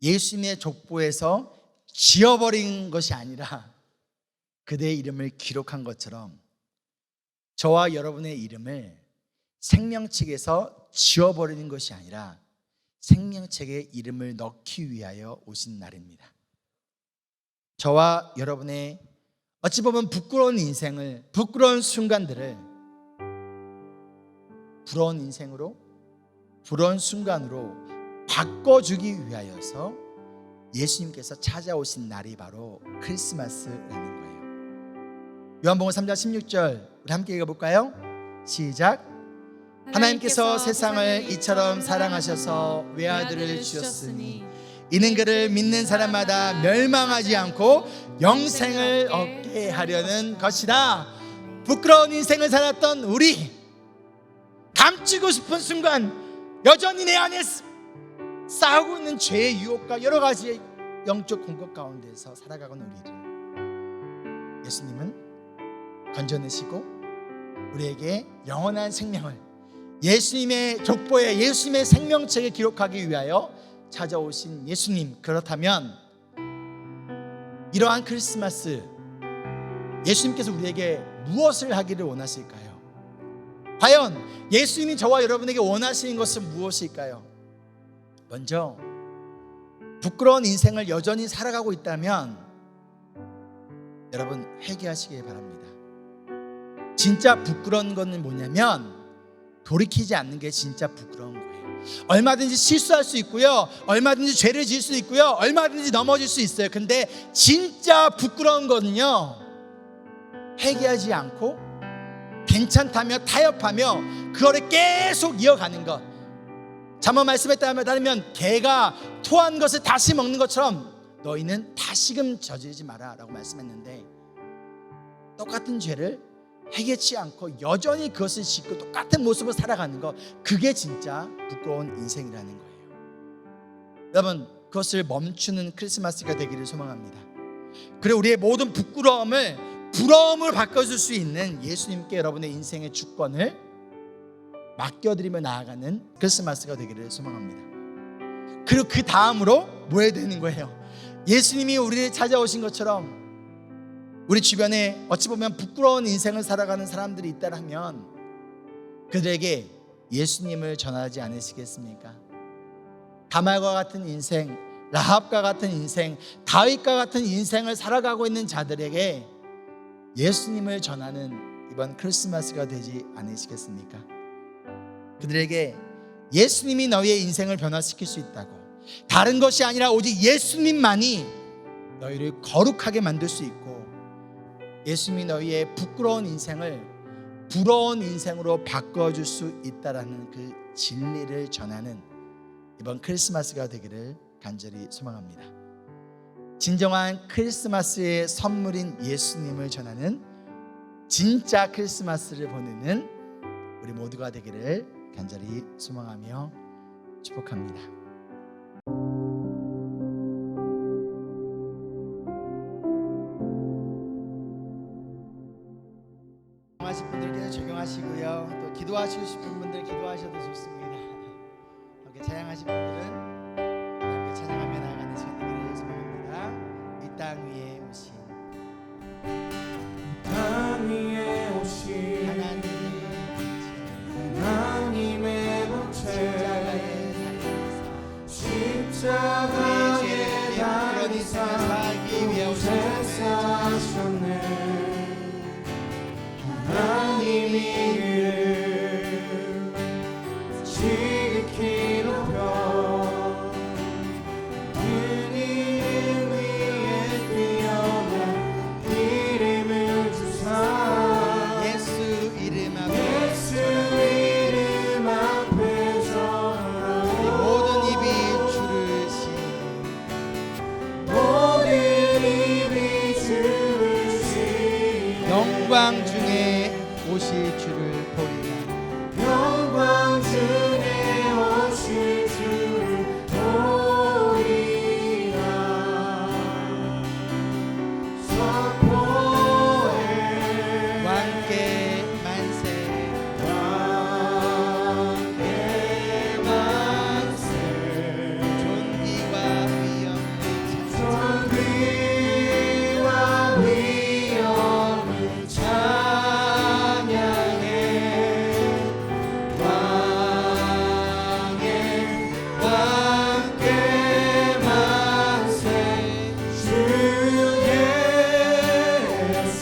[SPEAKER 1] 예수님의 족보에서 지워버린 것이 아니라 그들의 이름을 기록한 것처럼 저와 여러분의 이름을 생명책에서 지워버리는 것이 아니라 생명책에 이름을 넣기 위하여 오신 날입니다. 저와 여러분의 어찌 보면 부끄러운 인생을, 부끄러운 순간들을 부러운 인생으로, 부러운 순간으로 바꿔주기 위하여서 예수님께서 찾아오신 날이 바로 크리스마스라는 거예요. 요한복음 3장 16절 우리 함께 읽어볼까요? 시작. 하나님께서 세상을 이처럼 사랑하셔서 외아들을 주셨으니 이는 그를 믿는 사람마다 멸망하지 않고 영생을 얻게 하려는 것이다. 부끄러운 인생을 살았던 우리, 감추고 싶은 순간 여전히 내 안에 싸우고 있는 죄의 유혹과 여러 가지의 영적 공격 가운데서 살아가는 우리를 예수님은 건져내시고 우리에게 영원한 생명을 예수님의 족보에, 예수님의 생명책에 기록하기 위하여 찾아오신 예수님. 그렇다면 이러한 크리스마스 예수님께서 우리에게 무엇을 하기를 원하실까요? 과연 예수님이 저와 여러분에게 원하시는 것은 무엇일까요? 먼저 부끄러운 인생을 여전히 살아가고 있다면 여러분 회개하시길 바랍니다. 진짜 부끄러운 것은 뭐냐면 돌이키지 않는 게 진짜 부끄러운 거예요. 얼마든지 실수할 수 있고요, 얼마든지 죄를 지을 수 있고요, 얼마든지 넘어질 수 있어요. 근데 진짜 부끄러운 거는요, 회개하지 않고 괜찮다며 타협하며 그거를 계속 이어가는 것. 잠언 말씀에 따르면 개가 토한 것을 다시 먹는 것처럼 너희는 다시금 저지르지 마라 라고 말씀했는데, 똑같은 죄를 회개치 않고 여전히 그것을 짓고 똑같은 모습으로 살아가는 것, 그게 진짜 부끄러운 인생이라는 거예요. 여러분, 그것을 멈추는 크리스마스가 되기를 소망합니다. 그리고 우리의 모든 부끄러움을 부러움으로 바꿔줄 수 있는 예수님께 여러분의 인생의 주권을 맡겨드리며 나아가는 크리스마스가 되기를 소망합니다. 그리고 그 다음으로 뭐 해야 되는 거예요? 예수님이 우리를 찾아오신 것처럼 우리 주변에 어찌 보면 부끄러운 인생을 살아가는 사람들이 있다면 그들에게 예수님을 전하지 않으시겠습니까? 다말과 같은 인생, 라합과 같은 인생, 다윗과 같은 인생을 살아가고 있는 자들에게 예수님을 전하는 이번 크리스마스가 되지 않으시겠습니까? 그들에게 예수님이 너희의 인생을 변화시킬 수 있다고, 다른 것이 아니라 오직 예수님만이 너희를 거룩하게 만들 수 있고 예수님이 너희의 부끄러운 인생을 부러운 인생으로 바꿔줄 수 있다라는 그 진리를 전하는 이번 크리스마스가 되기를 간절히 소망합니다. 진정한 크리스마스의 선물인 예수님을 전하는 진짜 크리스마스를 보내는 우리 모두가 되기를 간절히 소망하며 축복합니다. 적용하실 분들께서 적용하시고요, 또 기도하시고 싶은 분들 기도하셔도 좋습니다. 이렇게 찬양하실 분들은 함께 찬양하며 나아가는 시간 되기를 소망합니다. 이 땅 위에 오신 하나님의 본체 우리의 죄를 위해 그런 인생을 살기 위해 오셨네.
[SPEAKER 3] 하나님이 이름 지극히 높여 그 이름 위에 뛰어난 이름을 주사
[SPEAKER 1] 예수 이름 앞에
[SPEAKER 3] 예수 이름 앞에 전하고
[SPEAKER 1] 모든 입이 주를
[SPEAKER 3] 모든 입이 주를 시내
[SPEAKER 1] 영광 중에 오실 주를 보리라.
[SPEAKER 3] 영광 중에 오실 주를 보리라. 선포해
[SPEAKER 1] 왕께 만세.
[SPEAKER 3] 왕께 만세
[SPEAKER 1] 존귀와 위엄을 찬양.
[SPEAKER 3] 존귀와 위엄을 찬양해 왕의 왕께 만세 주 예수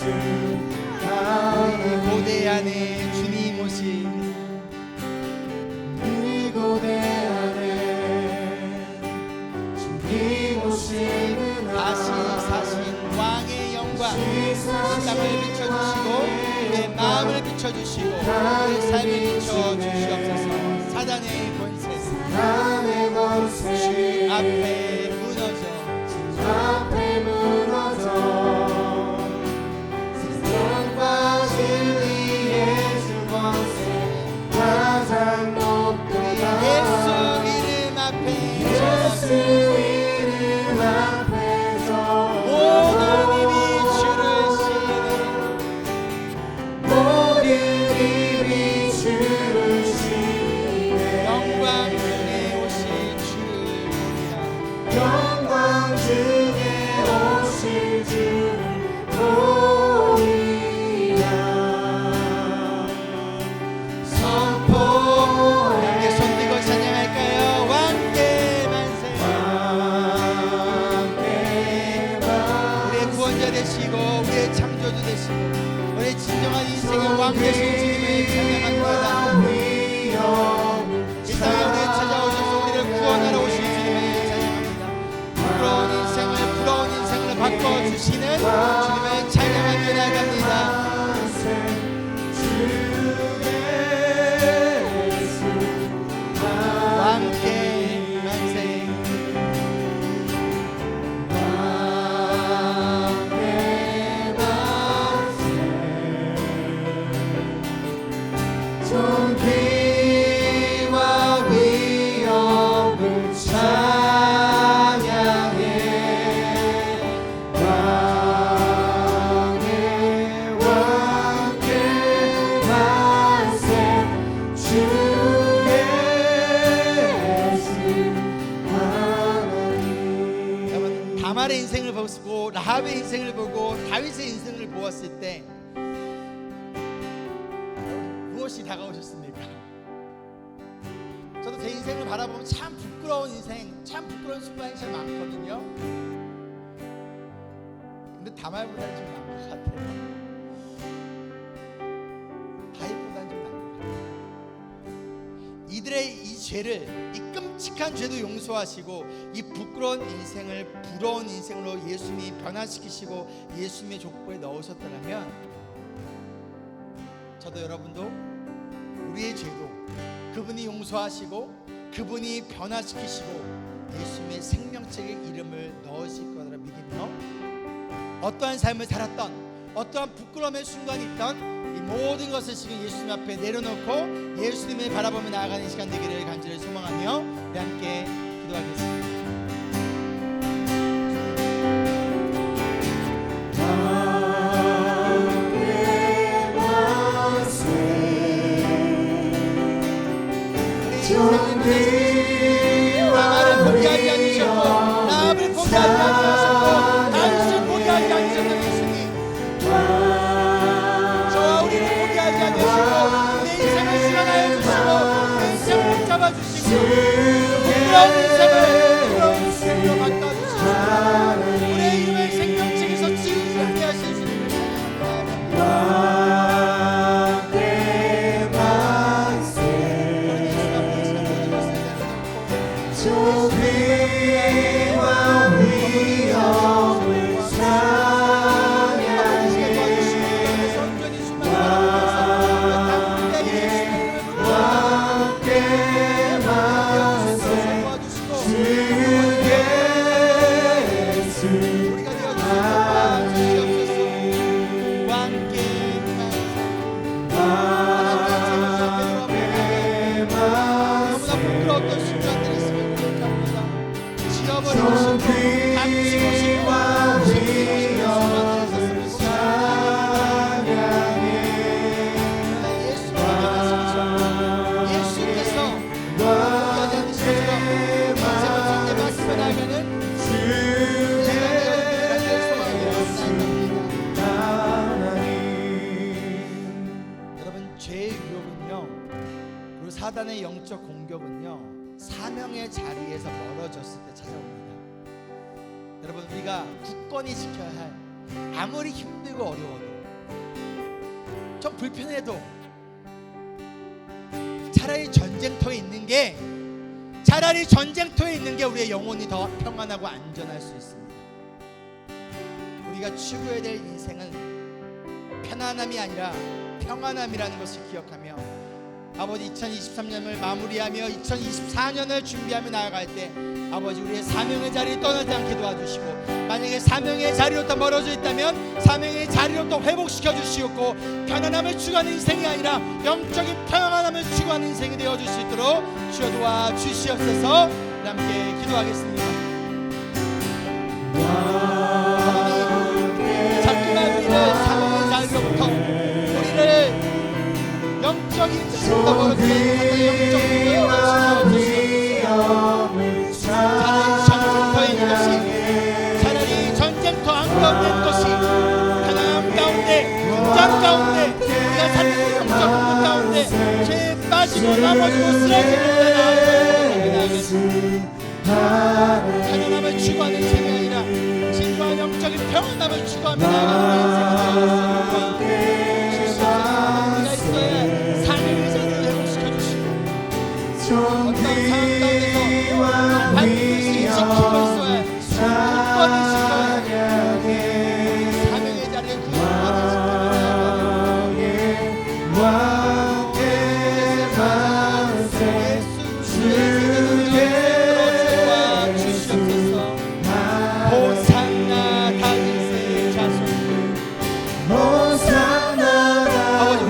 [SPEAKER 1] 이 고대 안에 주님 오시리.
[SPEAKER 3] 이곳에 안에 주님 오시는
[SPEAKER 1] 다시 사신 왕의 영광 이 땅을 비춰주시고 내 마음을 비춰주시고 내 삶을 비춰주시옵소서. 사단의 권세
[SPEAKER 3] 하나님의
[SPEAKER 1] 주
[SPEAKER 3] 권세
[SPEAKER 1] 앞에 무너져
[SPEAKER 3] 앞에 무너져 세상과 진리의 주 권세 가장 높도다
[SPEAKER 1] 예수 이름 앞에
[SPEAKER 3] 예수 이름 앞에서
[SPEAKER 1] 모든 입이 주를 시인해.
[SPEAKER 3] 모든 입이 주를 시인해
[SPEAKER 1] 영광 중에 오실 주를 보리라.
[SPEAKER 3] 영광 중에 오실 주를 보리라. 선포해
[SPEAKER 1] 함께 손들고 찬양할까요? 왕께 만세.
[SPEAKER 3] 왕께
[SPEAKER 1] 우리의 구원자 되시고 우리의 창조주 되시고 우리의 진정한 인생의 왕 되신 주님을 찬양합니다.
[SPEAKER 3] 위엄을
[SPEAKER 1] 이 땅에 우리를 찾아오셔서 우리를 구원하러 오신 주님을 찬양합니다. 부러운 인생을 바꿔주시는 주님을 찬양하며 나갑니다. 왕께 만세.
[SPEAKER 3] 존귀와 위엄을 찬양해 왕의 왕께 만세 주 예수 하나님.
[SPEAKER 1] 여러분 다말의 인생을 보고 라합의 인생을 보고 다윗의 인생을 보았을 때 무엇이 다가오셨습니까? 저도 제 인생을 바라보면 참 부끄러운 인생, 참 부끄러운 순간이 참 많거든요. 근데 다말보다는 좀 나은 것 같아요. 다윗보다는 좀 나은 것 같아요. 이들의 이 죄를, 이 끔찍한 죄도 용서하시고 이 부끄러운 인생을 부러운 인생으로 예수님이 변화시키시고 예수님의 족보에 넣으셨더라면 저도 여러분도 우리의 죄도 그분이 용서하시고 그분이 변화시키시고 예수님의 생명책에 이름을 넣으실 거라 믿으며 어떠한 삶을 살았던 어떠한 부끄러움의 순간이 있던 이 모든 것을 지금 예수님 앞에 내려놓고 예수님을 바라보며 나아가는 시간 되기를 간절히 소망하며 우리 함께 기도하겠습니다. 다말을 포기하지 않으셨고 라합을 포기하지 않으셨고 다윗을 포기하지 않으셨던 예수님, 저와 우리를 포기하지 않으시고 내 인생을 수련하여 주시고 내 인생을 붙잡아 주시고 부끄러운 인생을 우리가 되어주시옵소서. 왕께 너무나 부끄러웠던 순간들이 있으면 고백합니다. 지워버리고 싶고 감추고 싶고 사단의 영적 공격은요, 사명의 자리에서 멀어졌을 때 찾아옵니다. 여러분, 우리가 굳건히 지켜야 할, 아무리 힘들고 어려워도, 좀 불편해도 차라리 전쟁터에 있는 게 우리의 영혼이 더 평안하고 안전할 수 있습니다. 우리가 추구해야 될 인생은 편안함이 아니라 평안함이라는 것을 기억하며, 아버지 2023년을 마무리하며 2024년을 준비하며 나아갈 때 아버지 우리의 사명의 자리를 떠나지 않게 도와주시고, 만약에 사명의 자리로부터 멀어져 있다면 사명의 자리로부터 회복시켜 주시옵고, 편안함을 추구하는 인생이 아니라 영적인 평안함을 추구하는 인생이 되어줄 수 있도록 주여 도와주시옵소서. 함께 기도하겠습니다. 하나님, 자꾸만 우리를 사명의 자리로부터 우리를 영적인 자리로부터 멀어지는 영적인 전쟁터 한가운데 있는 것이, 가난함 가운데, 긴장 가운데, 우리가 사는 영적 공부 가운데 죄에 빠지고 넘어지고 쓰러지는 자녀남을 추구하는 인생이 아니라 진정한 영적인 평안함을 추구하며 나아가는 인생이 우리가 있어야 사명의 자리를 회복시켜 주시고, 어떤 상황 가운데서 반드시 지키고 있어야,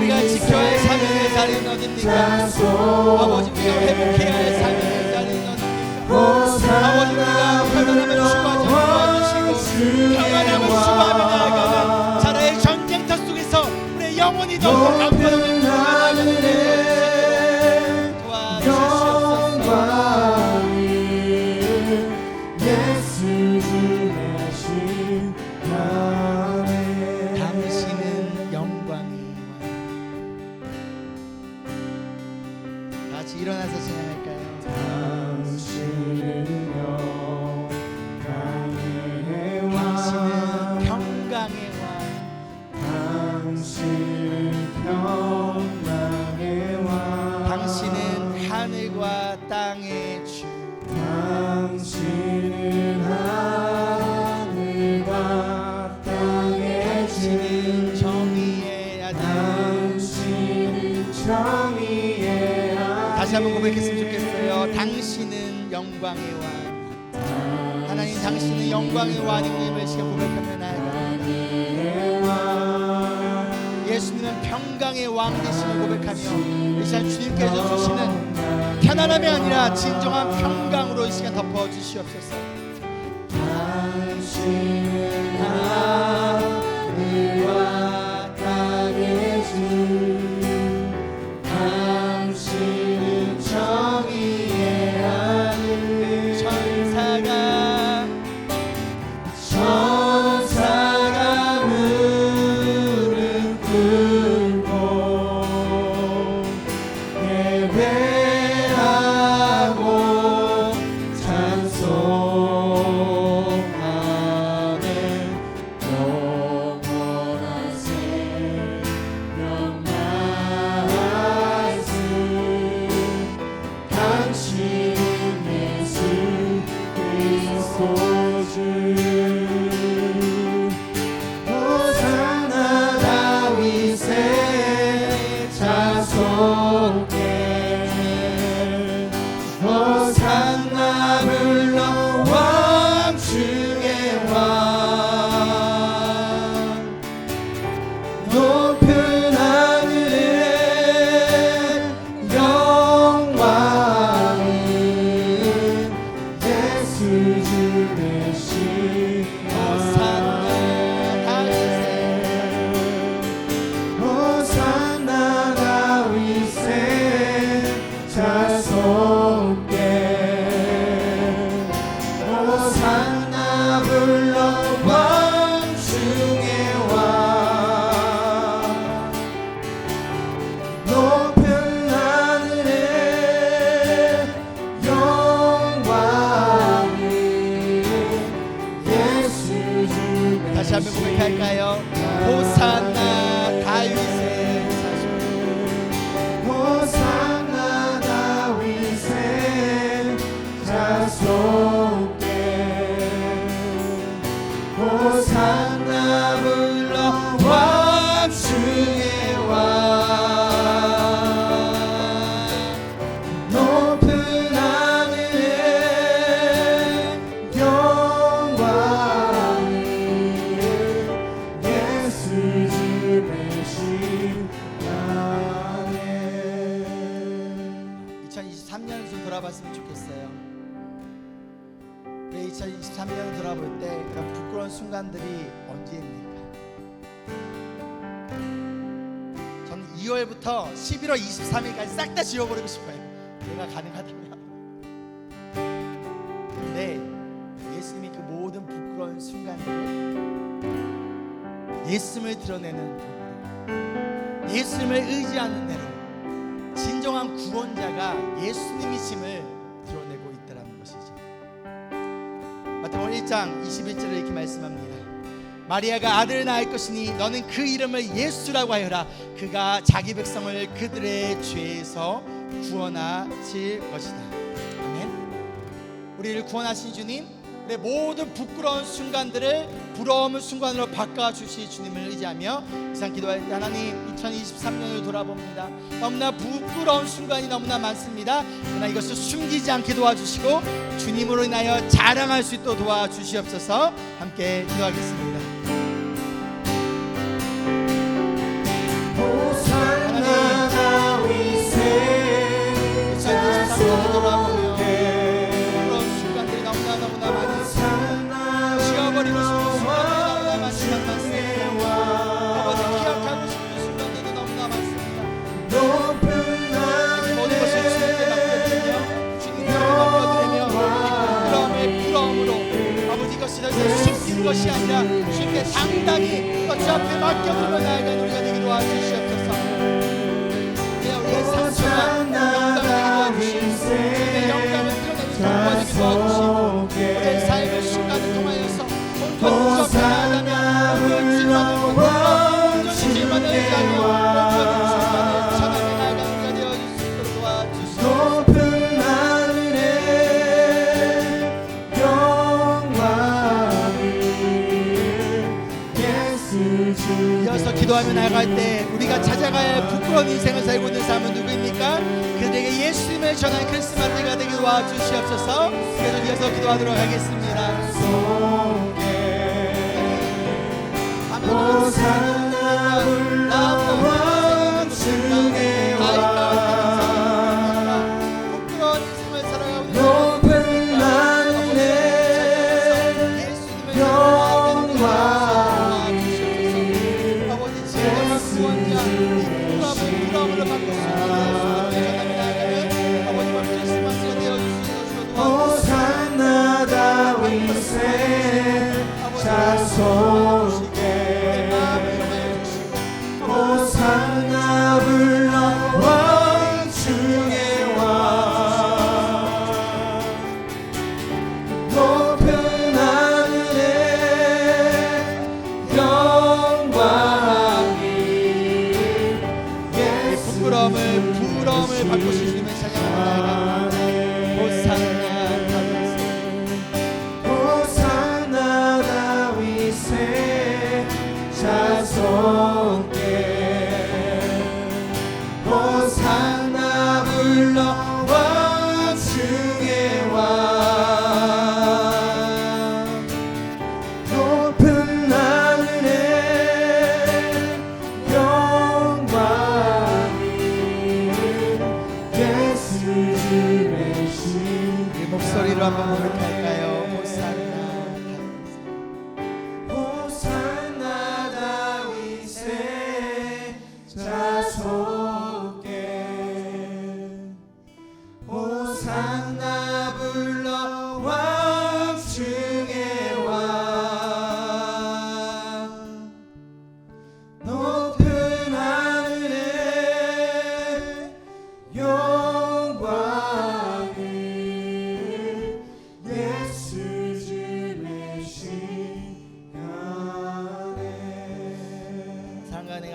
[SPEAKER 1] 굳건히 지켜야 사명의 자리를 굳건히 아버지 우리가 회복해야 할 삶의 자리는 어디입니까? 아버지 우리가 평안함을 추구하지 않으시고 평안함을 추구하며 나아가는 자라의 전쟁터 속에서 우리의 영혼이 더 강건함을 추구하는 데 도와주시옵소서. 당신은 영광이 같이 일어나서 찬양할까요? 당신은 평강의 왕, 당신은 하늘과 땅의 주, 당신은 하늘과 땅의 주, 당신은 정의의 아들, 당신은 정의의 다시 한번 고백했으면 좋겠어요. 당신은 영광의 왕, 하나님 당신은 영광의 왕임을 시간 고백하며 나아갑니다. 예수님은 평강의 왕 되심을 고백하며 이 시간 주님께서 주시는 편안함이 아니라 진정한 평강으로 이 시간 덮어주시옵소서. 당신은 하늘과 땅의 주, 정의의 하늘, 천사가 무릎 꿇고 예배하고 찬송하네. 영원한 생명 말씀, 당신은 예수 그리스도 주. 호산나 다윗의 자손께, 호산나 불러 왕 중의 왕,
[SPEAKER 3] 호산나 불러 왕 중의 왕 높은 하늘에 영광이 예수 주의
[SPEAKER 1] 다시 한번 고백할까요? 호산나 다윗의 자손
[SPEAKER 3] 호산나 다윗의 자손께 호산나 불러 왕 중의 왕 높은 하늘에 영광이 예수 주의 시간에
[SPEAKER 1] 2023년을 좀 돌아봤으면 좋겠어요. 우리 2023년을 돌아볼 때 그런 부끄러운 순간들이 언제입니까? 저는 2월부터 11월 23일까지 싹 다 지워버리고 싶어요. 내가 가능하다면. 근데 예수님이 그 모든 부끄러운 순간들을 예수님을 드러내는 부분으로, 예수님을 의지하는 대로 진정한 구원자가 예수님이심을 드러내고 있다는 것이죠. 마태복음 1장 21절에 이렇게 말씀합니다. 마리아가 아들을 낳을 것이니 너는 그 이름을 예수라고 하여라. 그가 자기 백성을 그들의 죄에서 구원하실 것이다. 아멘. 우리를 구원하신 주님, 우리의 모든 부끄러운 순간들을 부러움의 순간으로 바꿔주실 주님을 의지하며 이상 기도할 때 하나님 2023년을 돌아봅니다. 너무나 부끄러운 순간이 너무나 많습니다. 그러나 이것을 숨기지 않게 도와주시고 주님으로 인하여 자랑할 수 있도록 도와주시옵소서. 함께 기도하겠습니다.
[SPEAKER 3] 호산나 다윗의
[SPEAKER 1] 2023년을 돌아보며
[SPEAKER 3] 자손께
[SPEAKER 1] 부끄러운 순간들이 너무나 많이
[SPEAKER 3] 호산나
[SPEAKER 1] 지워버리고 싶은 순간들이 너무나 많습니다.
[SPEAKER 3] 중의
[SPEAKER 1] 아버지
[SPEAKER 3] 왕
[SPEAKER 1] 기억하고 싶은 순간들이 너무나 많습니다.
[SPEAKER 3] 높은
[SPEAKER 1] 모든 것을 주님께 맡겨드리며 주님께 맡겨드리며 이 부끄러움으로 아버지 이것이 더 이상 숨기는 것이 아니라 주님께 당당히 주 앞에 맡겨드리며 나아가는 우리가 되기도 도와주시옵소서. 우리의 상처와 영광을 도와주시고 주님의 영광을 드러내는 정보가 되기도 도와주시고 우리의 삶의 순간을 통하여서 온전히 주 앞에 나아가며 온전히 주님만을 온전히 주님만을 의지하며 온전히 주님만을 전하며 나아가는 우리가 되어줄 수 있도록 도와주시옵소서.
[SPEAKER 3] 높은 하늘에 영광이 예수 주
[SPEAKER 1] 이어서 기도하며 나아갈 때 우리가 찾아가야 할 부끄러운 인생을 살고 있는 사람은 누구입니까? 그들에게 예수님을 전하는 크리스마스가 되게 도와주시옵소서. 그래서 이어서 기도하도록 하겠습니다.
[SPEAKER 3] 호산나 불러 왕 중의 왕
[SPEAKER 1] 부끄러운 인생을 살아가고 있는
[SPEAKER 3] 높은 하늘에
[SPEAKER 1] 예수님을
[SPEAKER 3] 영광이
[SPEAKER 1] 아버지 진정한 구원자 부끄러움을 받고 싶은 아버지 크리스마스가 되어주시옵소서.
[SPEAKER 3] 호산나 다윗의 자손께 호산나 불러 왕 중의 왕 높은 하늘에 영광이
[SPEAKER 1] 부끄러움을 받고 싶은 주님을 찬양합니다. 호산나 다윗의
[SPEAKER 3] 호산나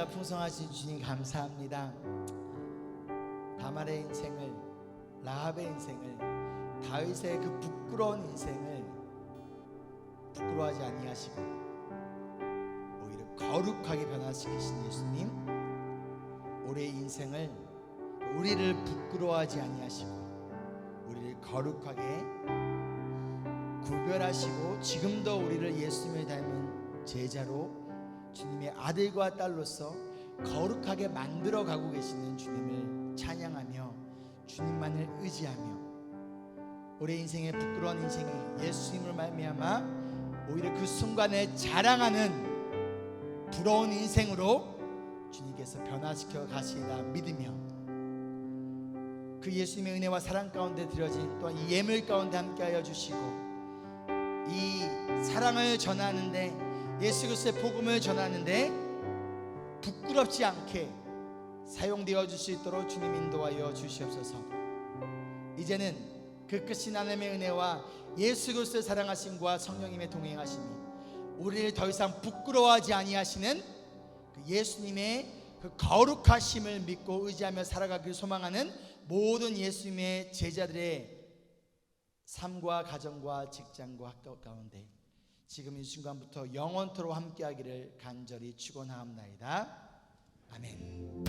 [SPEAKER 1] 은혜가 풍성하신 주님 감사합니다. 다말의 인생을, 라합의 인생을, 다윗의 그 부끄러운 인생을 부끄러워하지 아니하시고 오히려 거룩하게 변화시키신 예수님, 우리의 인생을, 우리를 부끄러워하지 아니하시고 우리를 거룩하게 구별하시고 지금도 우리를 예수님을 닮은 제자로 주님의 아들과 딸로서 거룩하게 만들어 가고 계시는 주님을 찬양하며 주님만을 의지하며 우리 인생의 부끄러운 인생이 예수님을 말미암아 오히려 그 순간에 자랑하는 부러운 인생으로 주님께서 변화시켜 가시리라 믿으며 그 예수님의 은혜와 사랑 가운데 드려진 또한 이 예물 가운데 함께하여 주시고 이 사랑을 전하는데 예수 그리스도의 복음을 전하는데 부끄럽지 않게 사용되어 줄 수 있도록 주님 인도하여 주시옵소서. 이제는 그 크신 하나님의 은혜와 예수 그리스도의 사랑하심과 성령님의 동행하심이 우리를 더 이상 부끄러워하지 아니하시는 그 예수님의 그 거룩하심을 믿고 의지하며 살아가기를 소망하는 모든 예수님의 제자들의 삶과 가정과 직장과 학교 가운데 지금 이 순간부터 영원토록 함께하기를 간절히 축원하옵나이다. 아멘.